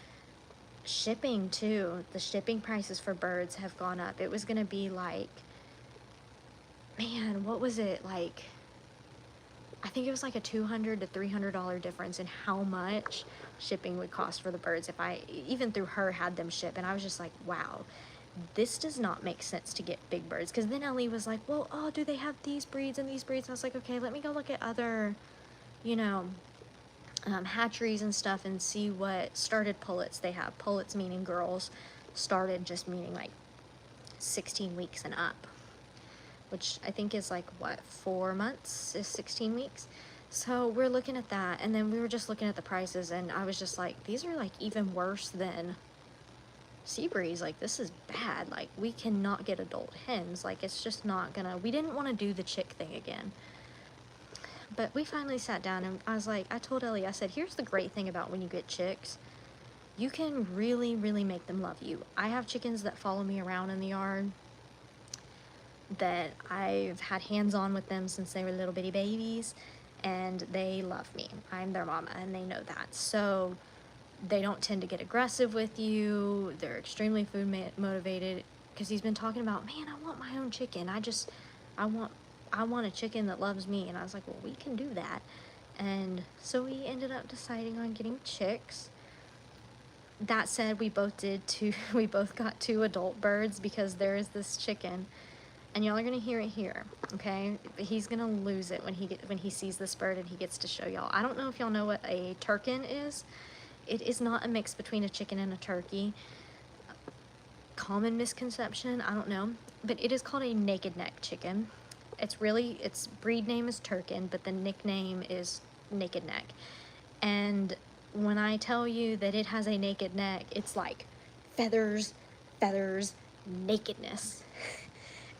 shipping too, the shipping prices for birds have gone up. It was gonna be like, man, what was it, like, I think it was like a $200 to $300 difference in how much shipping would cost for the birds if I, even through her, had them ship. And I was just like, wow, this does not make sense to get big birds. Because then Ellie was like, well, oh, do they have these breeds and these breeds? And I was like, okay, let me go look at other, hatcheries and stuff and see what started pullets they have. Pullets meaning girls, started just meaning like 16 weeks and up, which I think is like, what, 4 months is 16 weeks? So we're looking at that, and then we were just looking at the prices, and I was just like, these are like even worse than Seabreeze. Like, this is bad. Like, we cannot get adult hens. Like, it's just not gonna, we didn't want to do the chick thing again. But we finally sat down, and I was like, I told Ellie, I said, here's the great thing about when you get chicks. You can really, really make them love you. I have chickens that follow me around in the yard that I've had hands-on with them since they were little bitty babies, and they love me. I'm their mama, and they know that. So they don't tend to get aggressive with you. They're extremely food motivated, because he's been talking about, man, I want my own chicken. I want a chicken that loves me. And I was like, well, we can do that. And so we ended up deciding on getting chicks. That said, we both got 2 adult birds, because there is this chicken, and y'all are gonna hear it here, okay? He's gonna lose it when he sees this bird and he gets to show y'all. I don't know if y'all know what a turkin is. It is not a mix between a chicken and a turkey. Common misconception, I don't know, but it is called a naked neck chicken. Its breed name is Turkin, but the nickname is naked neck. And when I tell you that it has a naked neck, it's like feathers, feathers, nakedness.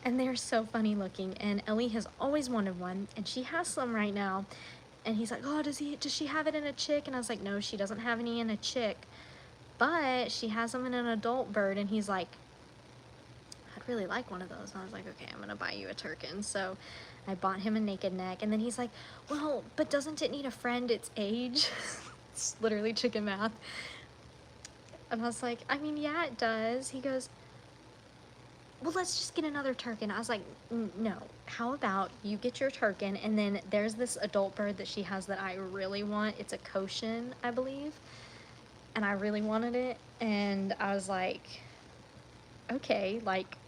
And they're so funny looking, and Ellie has always wanted one, and she has some right now. And he's like, oh, does she have it in a chick? And I was like, no, she doesn't have any in a chick, but she has them in an adult bird. And he's like, I'd really like one of those. And I was like, okay, I'm gonna buy you a turkin. So I bought him a naked neck, and then he's like, well, but doesn't it need a friend its age? It's literally chicken math. And I was like, I mean, yeah, it does. He goes, well, let's just get another turkin. I was like, no, how about you get your turkin, and then there's this adult bird that she has that I really want. It's a Cochin, I believe, and I really wanted it, and I was like, okay, like,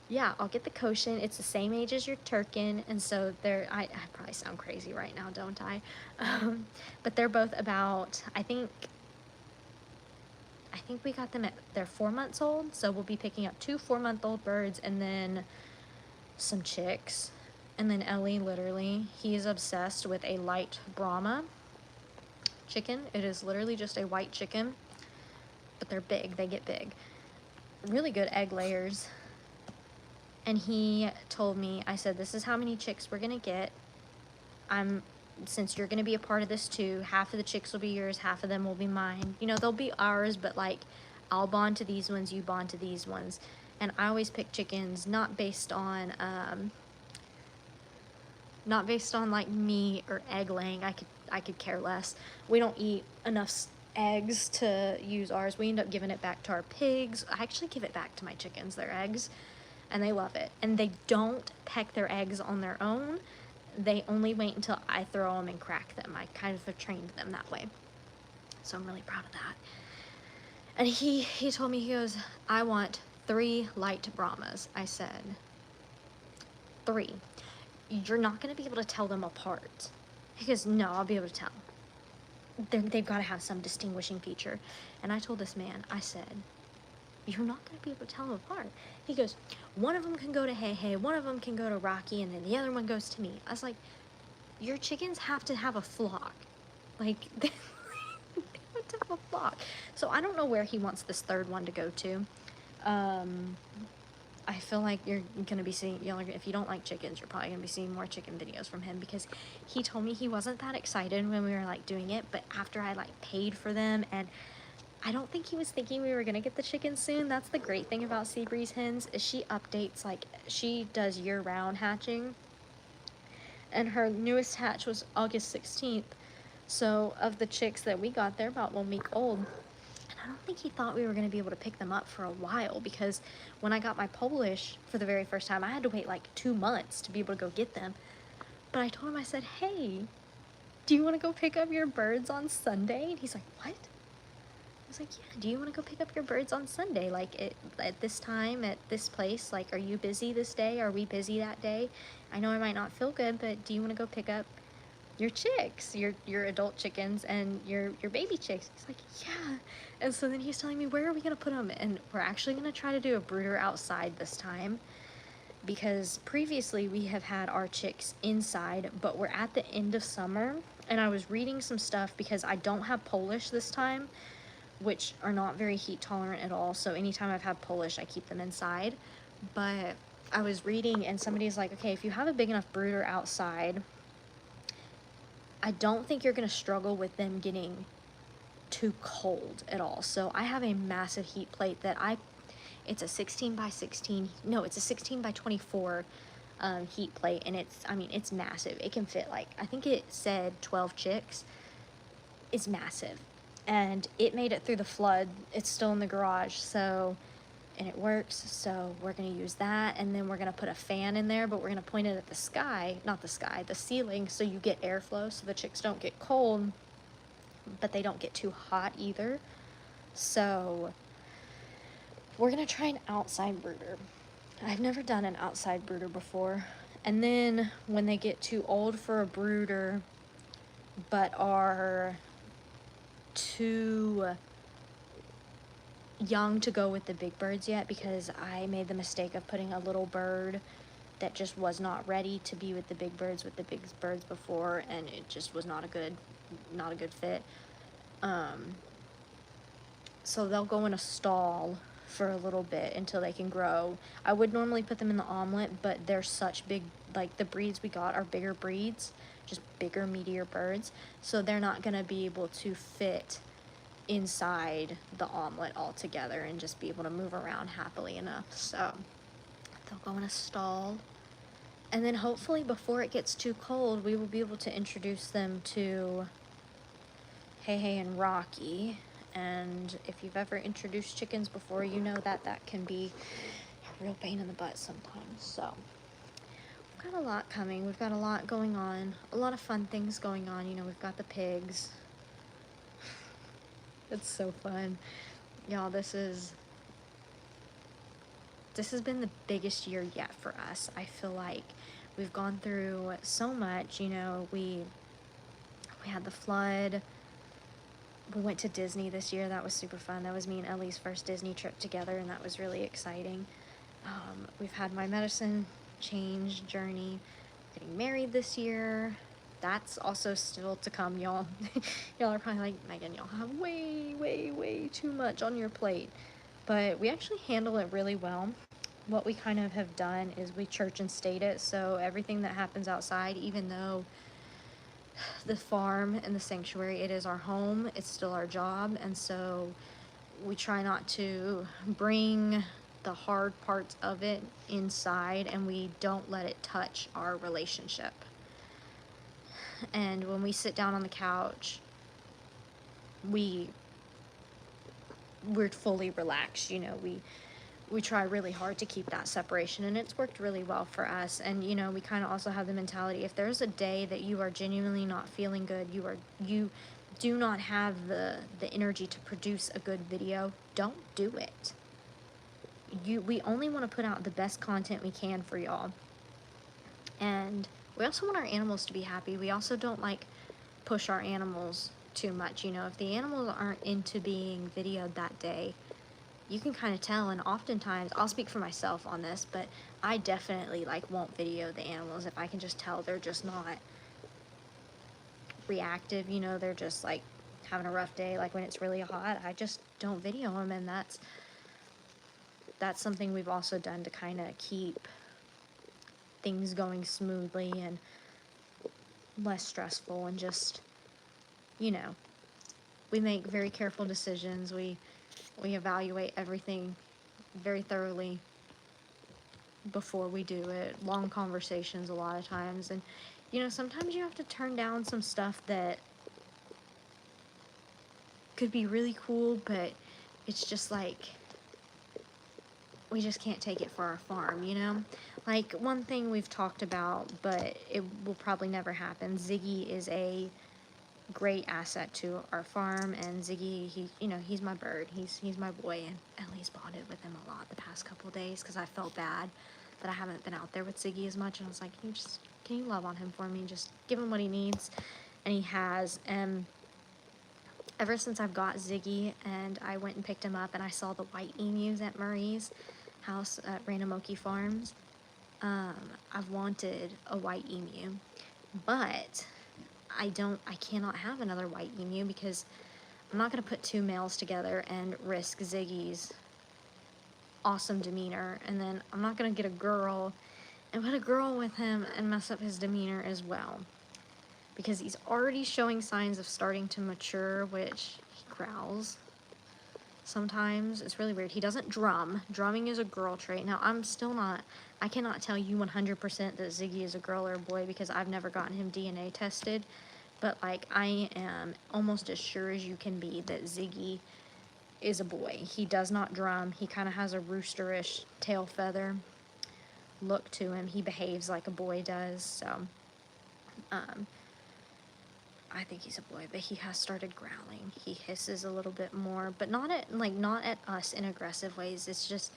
yeah, I'll get the Cochin. It's the same age as your turkin, and so I probably sound crazy right now, don't I? But they're both about, I think we got them they're 4 months old, so we'll be picking up 2 4-month-old birds and then some chicks. And then Ellie, literally, he is obsessed with a light Brahma chicken. It is literally just a white chicken, but they're big. They get big. Really good egg layers. And he told me, I said, this is how many chicks we're gonna get. Since you're going to be a part of this too, half of the chicks will be yours, half of them will be mine. You know, they'll be ours, but like, I'll bond to these ones, you bond to these ones. And I always pick chickens not based on like meat or egg laying. I could care less. We don't eat enough eggs to use ours. We end up giving it back to our pigs. I actually give it back to my chickens, their eggs, and they love it. And they don't peck their eggs on their own. They only wait until I throw them and crack them. I kind of have trained them that way. So I'm really proud of that. And he told me, he goes, I want 3 light Brahmas. I said, 3. You're not going to be able to tell them apart. He goes, no, I'll be able to tell. They've got to have some distinguishing feature. And I told this man, I said, you're not going to be able to tell them apart. He goes, one of them can go to Hey Hey, one of them can go to Rocky, and then the other one goes to me. I was like, your chickens have to have a flock. Like, they have to have a flock. So I don't know where he wants this 3rd one to go to. I feel like you're going to be seeing, if you don't like chickens, you're probably going to be seeing more chicken videos from him, because he told me he wasn't that excited when we were like doing it, but after I like paid for them, and I don't think he was thinking we were going to get the chickens soon. That's the great thing about Seabreeze hens, is she updates, like, she does year-round hatching. And her newest hatch was August 16th. So, of the chicks that we got, they're about 1 week old. And I don't think he thought we were going to be able to pick them up for a while, because when I got my Polish for the very first time, I had to wait like 2 months to be able to go get them. But I told him, I said, hey, do you want to go pick up your birds on Sunday? And he's like, what? I was like, yeah, do you want to go pick up your birds on Sunday? Like, at this time, at this place? Like, are you busy this day? Are we busy that day? I know I might not feel good, but do you want to go pick up your chicks, your adult chickens and your baby chicks." He's like, "Yeah." And so then he's telling me, "Where are we gonna put them?" And we're actually gonna try to do a brooder outside this time, because previously we have had our chicks inside, but we're at the end of summer, and I was reading some stuff because I don't have Polish this time, which are not very heat tolerant at all. So anytime I've had Polish, I keep them inside. But I was reading, and somebody's like, "Okay, if you have a big enough brooder outside, I don't think you're going to struggle with them getting too cold at all." So I have a massive heat plate that it's a 16 by 16, no, it's a 16 by 24 heat plate, and it's massive. It can fit, like, I think it said 12 chicks. It's massive, and it made it through the flood. It's still in the garage, so, and it works, so we're gonna use that. And then we're gonna put a fan in there, but we're gonna point it at the sky, not the sky, the ceiling, so you get airflow, so the chicks don't get cold, but they don't get too hot either. So we're gonna try an outside brooder. I've never done an outside brooder before. And then when they get too old for a brooder, but are too young to go with the big birds yet, because I made the mistake of putting a little bird that just was not ready to be with the big birds before, and it just was not a good fit. So they'll go in a stall for a little bit until they can grow. I would normally put them in the omelet, but they're such big, like, the breeds we got are bigger breeds, just bigger, meatier birds, so they're not gonna be able to fit inside the omelet altogether and just be able to move around happily enough. So they'll go in a stall, and then hopefully before it gets too cold, we will be able to introduce them to Hey Hey and Rocky. And if you've ever introduced chickens before, you know that that can be a real pain in the butt sometimes. So we've got a lot coming. We've got a lot going on, a lot of fun things going on. You know, we've got the pigs. It's so fun. Y'all, this has been the biggest year yet for us. I feel like we've gone through so much. You know, we had the flood. We went to Disney this year. That was super fun. That was me and Ellie's first Disney trip together, and that was really exciting. We've had my medicine change journey, getting married this year. That's also still to come, y'all. Y'all are probably like, "Megan, y'all have way, way, way too much on your plate." But we actually handle it really well. What we kind of have done is we church and state it, so everything that happens outside, even though the farm and the sanctuary, it is our home, it's still our job, and so we try not to bring the hard parts of it inside, and we don't let it touch our relationship. And when we sit down on the couch, we're fully relaxed. You know, we try really hard to keep that separation, and it's worked really well for us. And you know, we kind of also have the mentality, if there's a day that you are genuinely not feeling good, you do not have the energy to produce a good video, don't do it. We only want to put out the best content we can for y'all, and we also want our animals to be happy. We also don't like push our animals too much. You know, if the animals aren't into being videoed that day, you can kind of tell. And oftentimes, I'll speak for myself on this, but I definitely like won't video the animals if I can just tell they're just not reactive. You know, they're just like having a rough day. Like when it's really hot, I just don't video them, and that's something we've also done to kind of keep things going smoothly and less stressful, and just, you know, we make very careful decisions. We evaluate everything very thoroughly before we do it. Long conversations a lot of times, and you know, sometimes you have to turn down some stuff that could be really cool, but it's just like, we just can't take it for our farm, you know? Like, one thing we've talked about, but it will probably never happen, Ziggy is a great asset to our farm, and Ziggy, you know, he's my bird, he's my boy, and Ellie's bonded with him a lot the past couple days because I felt bad that I haven't been out there with Ziggy as much, and I was like, can you love on him for me? Just give him what he needs, and he has. And ever since I've got Ziggy and I went and picked him up and I saw the white emus at Murray's house at Ranamoki Farms, I've wanted a white emu, but I cannot have another white emu because I'm not going to put two males together and risk Ziggy's awesome demeanor, and then I'm not going to get a girl and put a girl with him and mess up his demeanor as well, because he's already showing signs of starting to mature, which he growls sometimes. It's really weird. He doesn't drum. Drumming is a girl trait. Now, I cannot tell you 100% that Ziggy is a girl or a boy because I've never gotten him DNA tested, but like I am almost as sure as you can be that Ziggy is a boy. He does not drum. He kind of has a roosterish tail feather look to him. He behaves like a boy does, so I think he's a boy, but he has started growling. He hisses a little bit more, but not at us in aggressive ways. It's just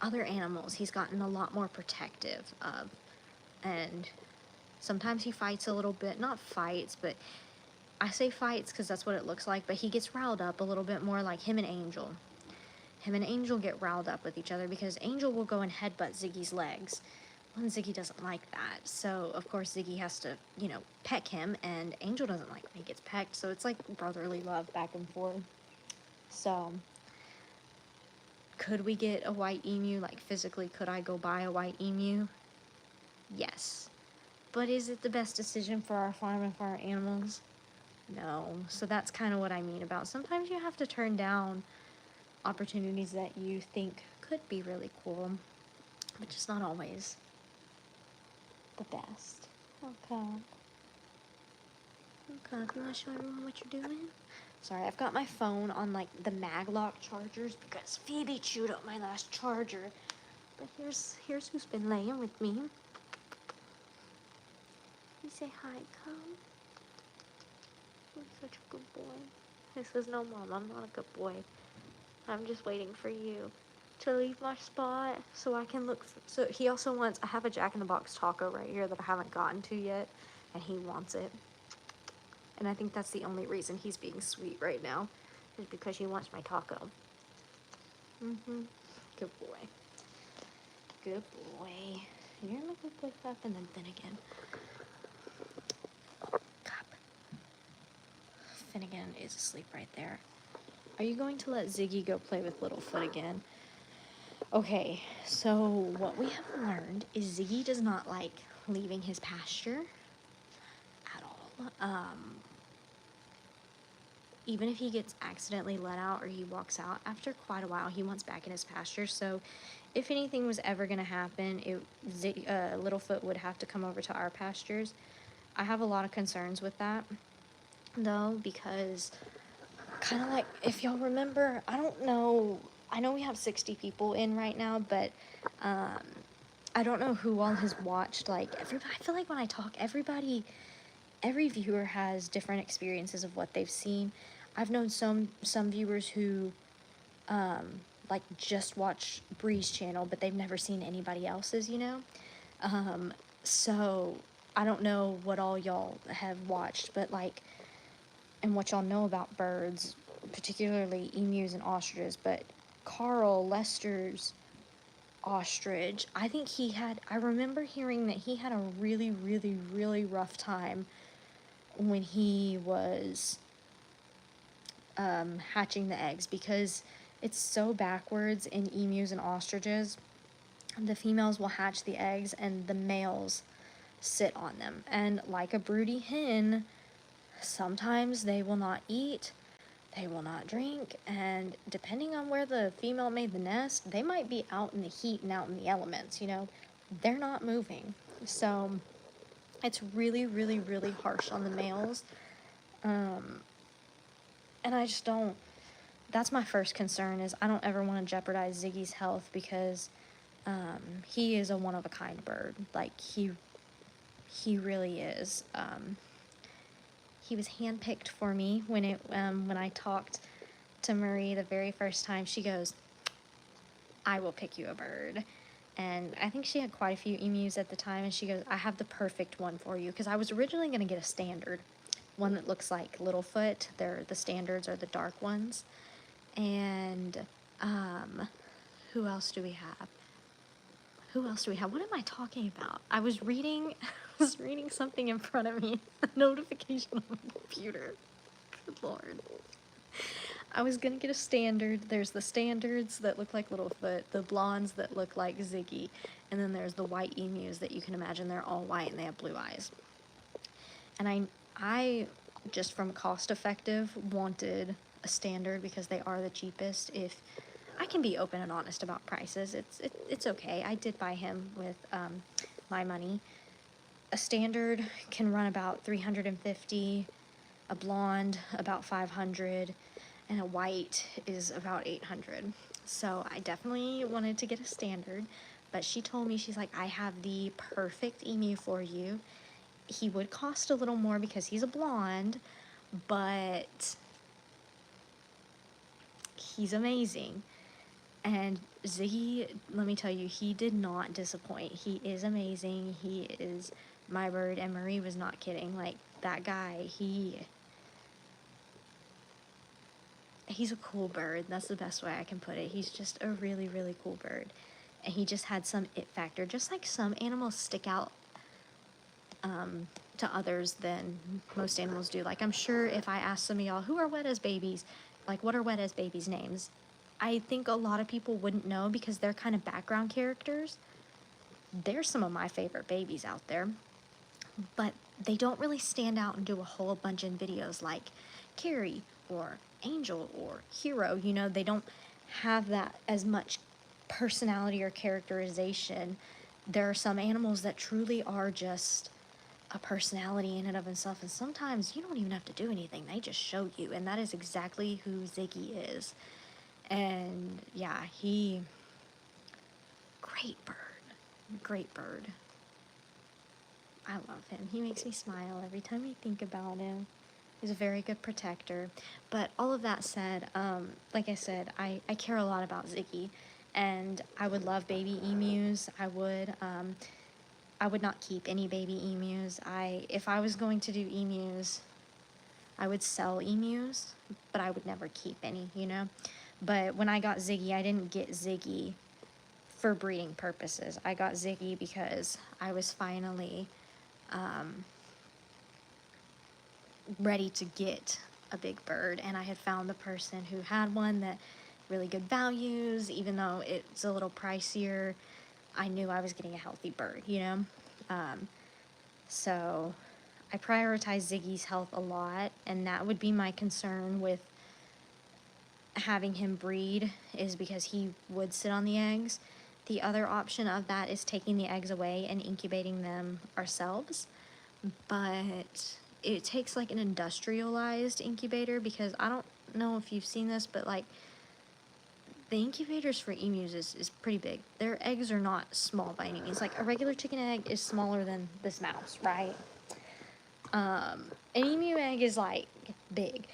other animals he's gotten a lot more protective of, and sometimes he fights a little bit. Not fights, but I say fights because that's what it looks like, but he gets riled up a little bit more, like him and Angel. Him and Angel get riled up with each other because Angel will go and headbutt Ziggy's legs. And Ziggy doesn't like that, so of course Ziggy has to, peck him, and Angel doesn't like when he gets pecked, so it's like brotherly love back and forth. So, could we get a white emu? Like, physically, could I go buy a white emu? Yes. But is it the best decision for our farm and for our animals? No. So that's kind of what I mean about sometimes you have to turn down opportunities that you think could be really cool, but just not always the best. Okay. Okay, you want to show everyone what you're doing? Sorry, I've got my phone on like the Maglock chargers because Phoebe chewed up my last charger. But here's who's been laying with me. You say hi, come. You're such a good boy. He says, no, Mom, I'm not a good boy. I'm just waiting for you to leave my spot so I can look. So he also wants, I have a Jack in the Box taco right here that I haven't gotten to yet, and he wants it. And I think that's the only reason he's being sweet right now, is because he wants my taco. Good boy. Good boy. You're my good boy, Cup, and then Finnegan. Cup. Finnegan is asleep right there. Are you going to let Ziggy go play with Littlefoot again? Okay, so what we have learned is Ziggy does not like leaving his pasture at all. Even if he gets accidentally let out or he walks out, after quite a while he wants back in his pasture. So if anything was ever going to happen, Littlefoot would have to come over to our pastures. I have a lot of concerns with that, though, because kind of like, if y'all remember, I don't know, I know we have 60 people in right now, but I don't know who all has watched, like, everybody. I feel like when I talk, every viewer has different experiences of what they've seen. I've known some viewers who like just watch Bree's channel, but they've never seen anybody else's, so I don't know what all y'all have watched, but like, and what y'all know about birds, particularly emus and ostriches. But Carl Lester's ostrich, I remember hearing that he had a really, really, really rough time when he was hatching the eggs, because it's so backwards in emus and ostriches. The females will hatch the eggs and the males sit on them, and like a broody hen, sometimes they will not eat, they will not drink, and depending on where the female made the nest, they might be out in the heat and out in the elements, they're not moving. So it's really, really, really harsh on the males. And I just don't, that's my first concern, is I don't ever want to jeopardize Ziggy's health, because he is a one-of-a-kind bird. Like, he really is. He was handpicked for me when I talked to Marie the very first time. She goes, I will pick you a bird. And I think she had quite a few emus at the time, and she goes, I have the perfect one for you. Because I was originally going to get a standard, one that looks like Littlefoot. The standards are the dark ones. And who else do we have? Who else do we have? What am I talking about? I was reading something in front of me, a notification on my computer. Good Lord. I was gonna get a standard. There's the standards that look like Littlefoot, the blondes that look like Ziggy, and then there's the white emus that you can imagine they're all white and they have blue eyes. And I just from cost effective wanted a standard because they are the cheapest. If I can be open and honest about prices, it's okay. I did buy him with my money. A standard can run about 350, a blonde about 500, and a white is about 800. So I definitely wanted to get a standard, but she told me, she's like, I have the perfect emu for you. He would cost a little more because he's a blonde, but he's amazing. And Ziggy, let me tell you, he did not disappoint. He is amazing. He is my bird, and Marie was not kidding. Like, that guy, he's a cool bird. That's the best way I can put it. He's just a really, really cool bird. And he just had some it factor. Just like some animals stick out to others than most animals do. Like, I'm sure if I ask some of y'all, who are Wet as babies? Like, what are Wet as babies' names? I think a lot of people wouldn't know because they're kind of background characters. They're some of my favorite babies out there. But they don't really stand out and do a whole bunch in videos like Carrie or Angel or Hero. You know, they don't have that as much personality or characterization. There are some animals that truly are just a personality in and of themselves, and sometimes you don't even have to do anything. They just show you, and that is exactly who Ziggy is. And yeah, great bird. Great bird. I love him. He makes me smile every time I think about him. He's a very good protector. But all of that said, like I said, I care a lot about Ziggy, and I would love baby emus. I would not keep any baby emus. If I was going to do emus, I would sell emus, but I would never keep any, you know? But when I got Ziggy, I didn't get Ziggy for breeding purposes. I got Ziggy because I was finally ready to get a big bird, and I had found the person who had one that really good values. Even though it's a little pricier, I knew I was getting a healthy bird, you know? So I prioritize Ziggy's health a lot, and that would be my concern with having him breed, is because he would sit on the eggs. The other option of that is taking the eggs away and incubating them ourselves, but it takes like an industrialized incubator, because I don't know if you've seen this, but like the incubators for emus is pretty big. Their eggs are not small by any means. Like a regular chicken egg is smaller than this mouse, right? An emu egg is like big.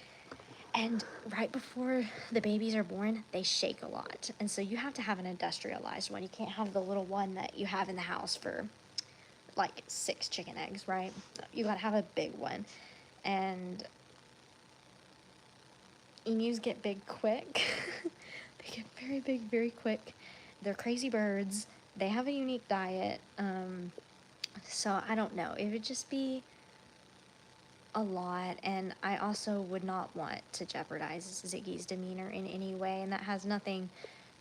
And right before the babies are born, they shake a lot. And so you have to have an industrialized one. You can't have the little one that you have in the house for like 6 chicken eggs, right? You gotta have a big one. And emus get big quick. They get very big very quick. They're crazy birds. They have a unique diet. So I don't know. It would just be a lot, and I also would not want to jeopardize Ziggy's demeanor in any way, and that has nothing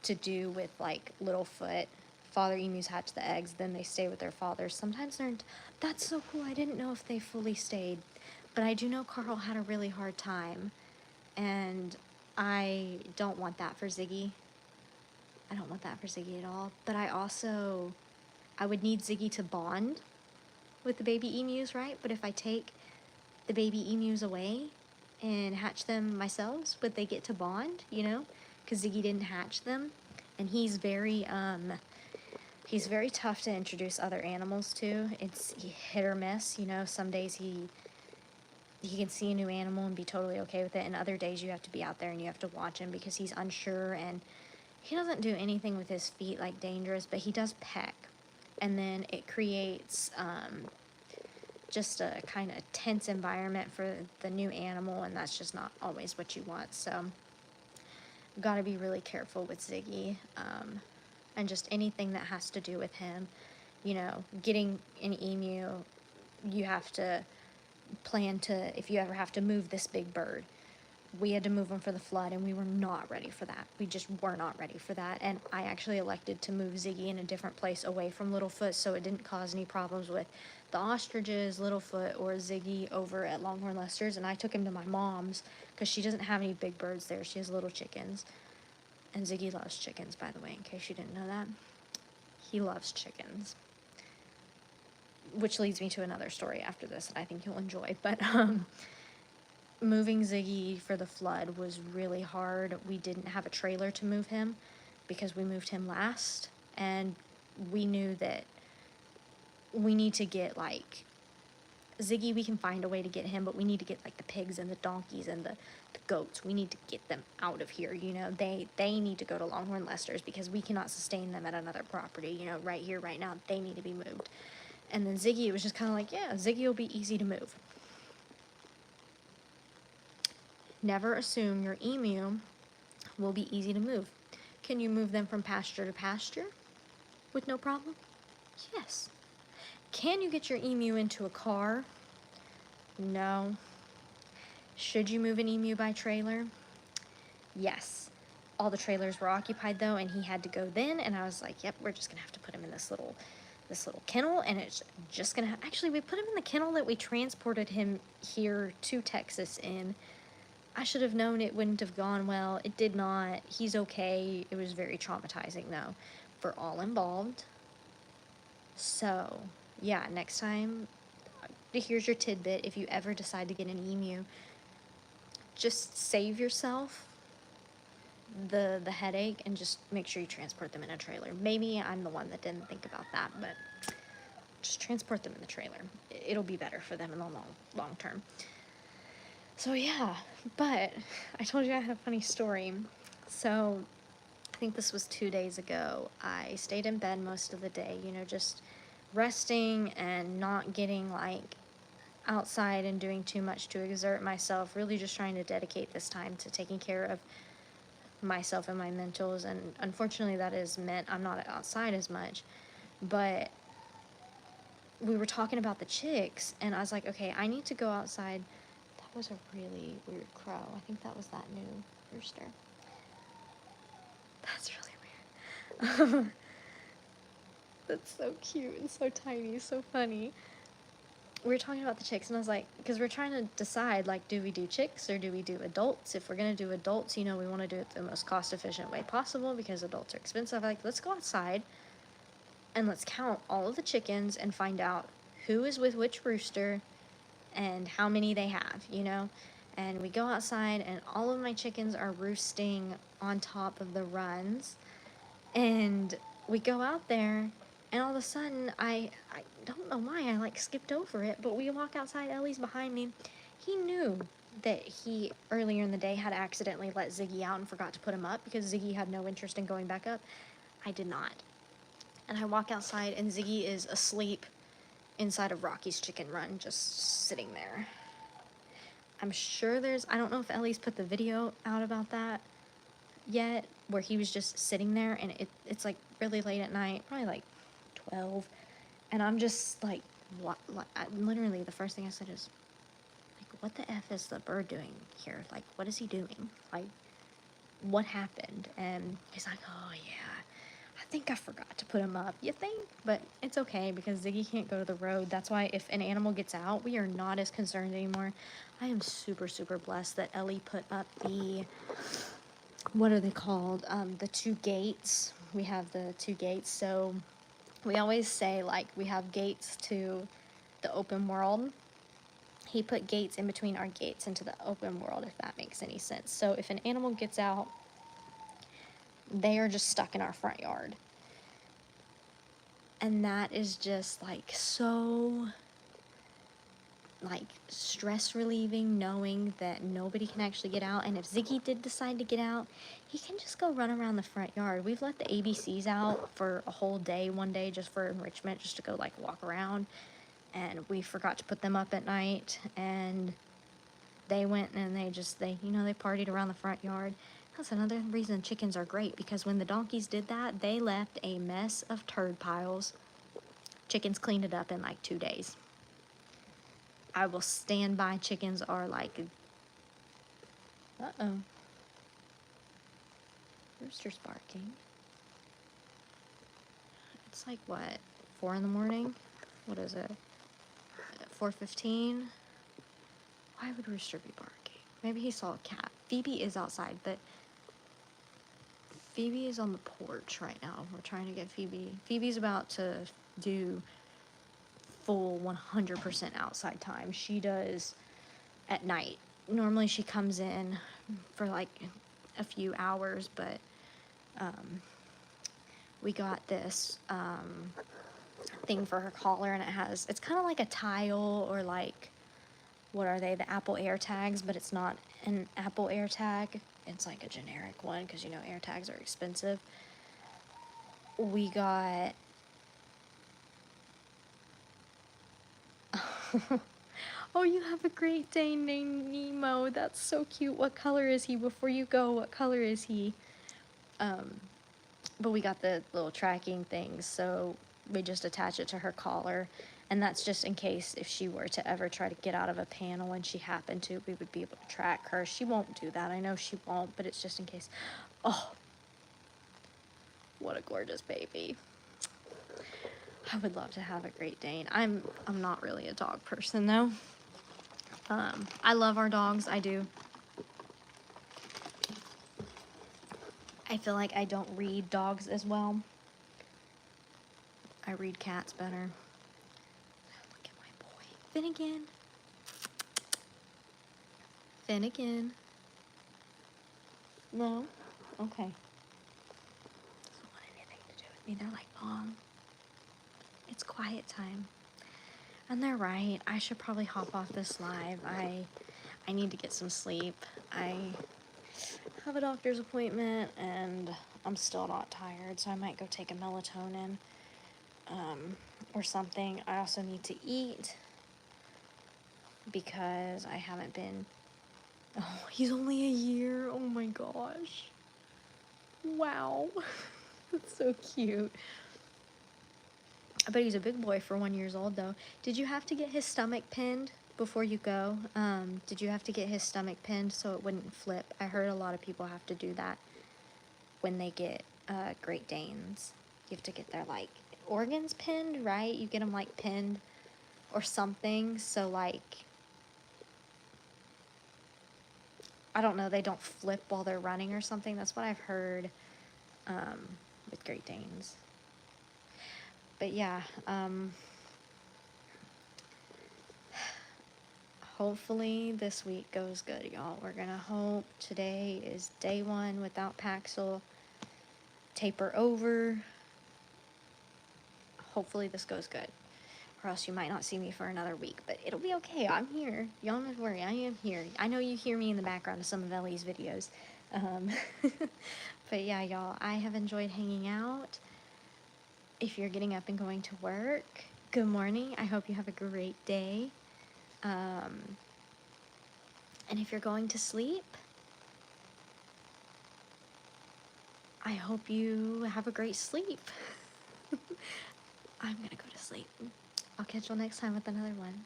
to do with like Littlefoot. Father emus hatch the eggs, then they stay with their fathers. Sometimes that's so cool. I didn't know if they fully stayed, but I do know Carl had a really hard time, and I don't want that for Ziggy. I don't want that for Ziggy at all. But I would need Ziggy to bond with the baby emus, right? But if I take the baby emus away and hatch them myself, would they get to bond, you know? Because Ziggy didn't hatch them, and he's very tough to introduce other animals to. It's hit or miss, you know. Some days he can see a new animal and be totally okay with it, and other days you have to be out there and you have to watch him because he's unsure, and he doesn't do anything with his feet like dangerous, but he does peck. And then it creates just a kind of tense environment for the new animal, and that's just not always what you want. So, got to be really careful with Ziggy, and just anything that has to do with him. You know, getting an emu, you have to plan to, if you ever have to move this big bird. We had to move him for the flood, and we were not ready for that. We just were not ready for that. And I actually elected to move Ziggy in a different place away from Littlefoot so it didn't cause any problems with the ostriches, Littlefoot, or Ziggy over at Longhorn Lester's. And I took him to my mom's because she doesn't have any big birds there. She has little chickens. And Ziggy loves chickens, by the way, in case you didn't know that. He loves chickens. Which leads me to another story after this that I think you'll enjoy. But, moving Ziggy for the flood was really hard. We didn't have a trailer to move him because we moved him last, and we knew that we need to get like Ziggy, we can find a way to get him, but we need to get like the pigs and the donkeys and the goats. We need to get them out of here. You know, they need to go to Longhorn Lester's because we cannot sustain them at another property. You know, right here, right now, they need to be moved. And then Ziggy, it was just kind of like, yeah, Ziggy will be easy to move. Never assume your emu will be easy to move. Can you move them from pasture to pasture with no problem? Yes. Can you get your emu into a car? No. Should you move an emu by trailer? Yes. All the trailers were occupied though, and he had to go then, and I was like, yep, we're just gonna have to put him in this little kennel, and it's just gonna actually, we put him in the kennel that we transported him here to Texas in. I should have known it wouldn't have gone well. It did not. He's okay. It was very traumatizing, though, for all involved. So, yeah, next time, here's your tidbit. If you ever decide to get an emu, just save yourself the headache and just make sure you transport them in a trailer. Maybe I'm the one that didn't think about that, but just transport them in the trailer. It'll be better for them in the long term. So yeah, but I told you I had a funny story. So I think this was 2 days ago. I stayed in bed most of the day, you know, just resting and not getting like outside and doing too much to exert myself, really just trying to dedicate this time to taking care of myself and my mentals. And unfortunately that has meant I'm not outside as much. But we were talking about the chicks, and I was like, okay, I need to go outside. That was a really weird crow. I think that was that new rooster. That's really weird. That's so cute and so tiny, so funny. We were talking about the chicks, and I was like, because we're trying to decide, like, do we do chicks or do we do adults? If we're going to do adults, you know, we want to do it the most cost-efficient way possible because adults are expensive. Like, let's go outside and let's count all of the chickens and find out who is with which rooster and how many they have, you know? And we go outside, and all of my chickens are roosting on top of the runs. And we go out there, and all of a sudden, I don't know why, I like skipped over it, but we walk outside, Ellie's behind me. He knew that he, earlier in the day, had accidentally let Ziggy out and forgot to put him up because Ziggy had no interest in going back up. I did not. And I walk outside, and Ziggy is asleep inside of Rocky's chicken run, just sitting there. I'm sure I don't know if Ellie's put the video out about that yet, where he was just sitting there, and it's like really late at night, probably like 12, and I'm just like, what, literally the first thing I said is, like, what the F is the bird doing here? Like, what is he doing? Like, what happened? And he's like, oh yeah, I think I forgot to put him up. You think? But it's okay because Ziggy can't go to the road. That's why if an animal gets out, we are not as concerned anymore. I am super, super blessed that Ellie put up the, what are they called? The 2 gates. We have the 2 gates. So we always say, like, we have gates to the open world. He put gates in between our gates into the open world, if that makes any sense. So if an animal gets out, they are just stuck in our front yard. And that is just like so like stress relieving knowing that nobody can actually get out. And if Ziggy did decide to get out, he can just go run around the front yard. We've let the ABCs out for a whole day one day just for enrichment, just to go like walk around, and we forgot to put them up at night, and they went and they partied around the front yard. That's another reason chickens are great, because when the donkeys did that, they left a mess of turd piles. Chickens cleaned it up in like 2 days. I will stand by, chickens are like, uh-oh. Rooster's barking. It's like, what, 4 in the morning? What is it? 4:15? Why would Rooster be barking? Maybe he saw a cat. Phoebe is outside, but Phoebe is on the porch right now. We're trying to get Phoebe. Phoebe's about to do full 100% outside time. She does at night. Normally she comes in for like a few hours, but we got this thing for her collar, and it's kind of like a tile, or like, what are they, the Apple AirTags, but it's not an Apple AirTag. It's like a generic one, because AirTags are expensive. We got oh, you have a Great Dane named Nemo. That's so cute. What color is he? Before you go, what color is he? But we got the little tracking things, so we just attach it to her collar, and that's just in case if she were to ever try to get out of a panel and she happened to, we would be able to track her. She won't do that. I know she won't, but it's just in case. Oh, what a gorgeous baby. I would love to have a Great Dane. I'm not really a dog person, though. I love our dogs. I do. I feel like I don't read dogs as well. I read cats better. Look at my boy. Finnegan. Finnegan. No? Okay. Doesn't want anything to do with me. They're like, Mom, it's quiet time. And they're right. I should probably hop off this live. I need to get some sleep. I have a doctor's appointment, and I'm still not tired, so I might go take a melatonin or something. I also need to eat because I haven't been. Oh, he's only a year. Oh my gosh. Wow. That's so cute. But he's a big boy for 1 year old, though. Did you have to get his stomach pinned before you go? Did you have to get his stomach pinned so it wouldn't flip? I heard a lot of people have to do that when they get Great Danes. You have to get their, like, organs pinned, right? You get them, like, pinned or something. So, like, I don't know, they don't flip while they're running or something. That's what I've heard with Great Danes. But yeah, hopefully this week goes good, y'all. We're gonna hope. Today is day 1 without Paxil. Taper over. Hopefully this goes good, or else you might not see me for another week, but it'll be okay. I'm here. Y'all don't have to worry. I am here. I know you hear me in the background of some of Ellie's videos. But yeah, y'all, I have enjoyed hanging out. If you're getting up and going to work, good morning. I hope you have a great day. And if you're going to sleep, I hope you have a great sleep. I'm gonna go to sleep. I'll catch y'all next time with another one.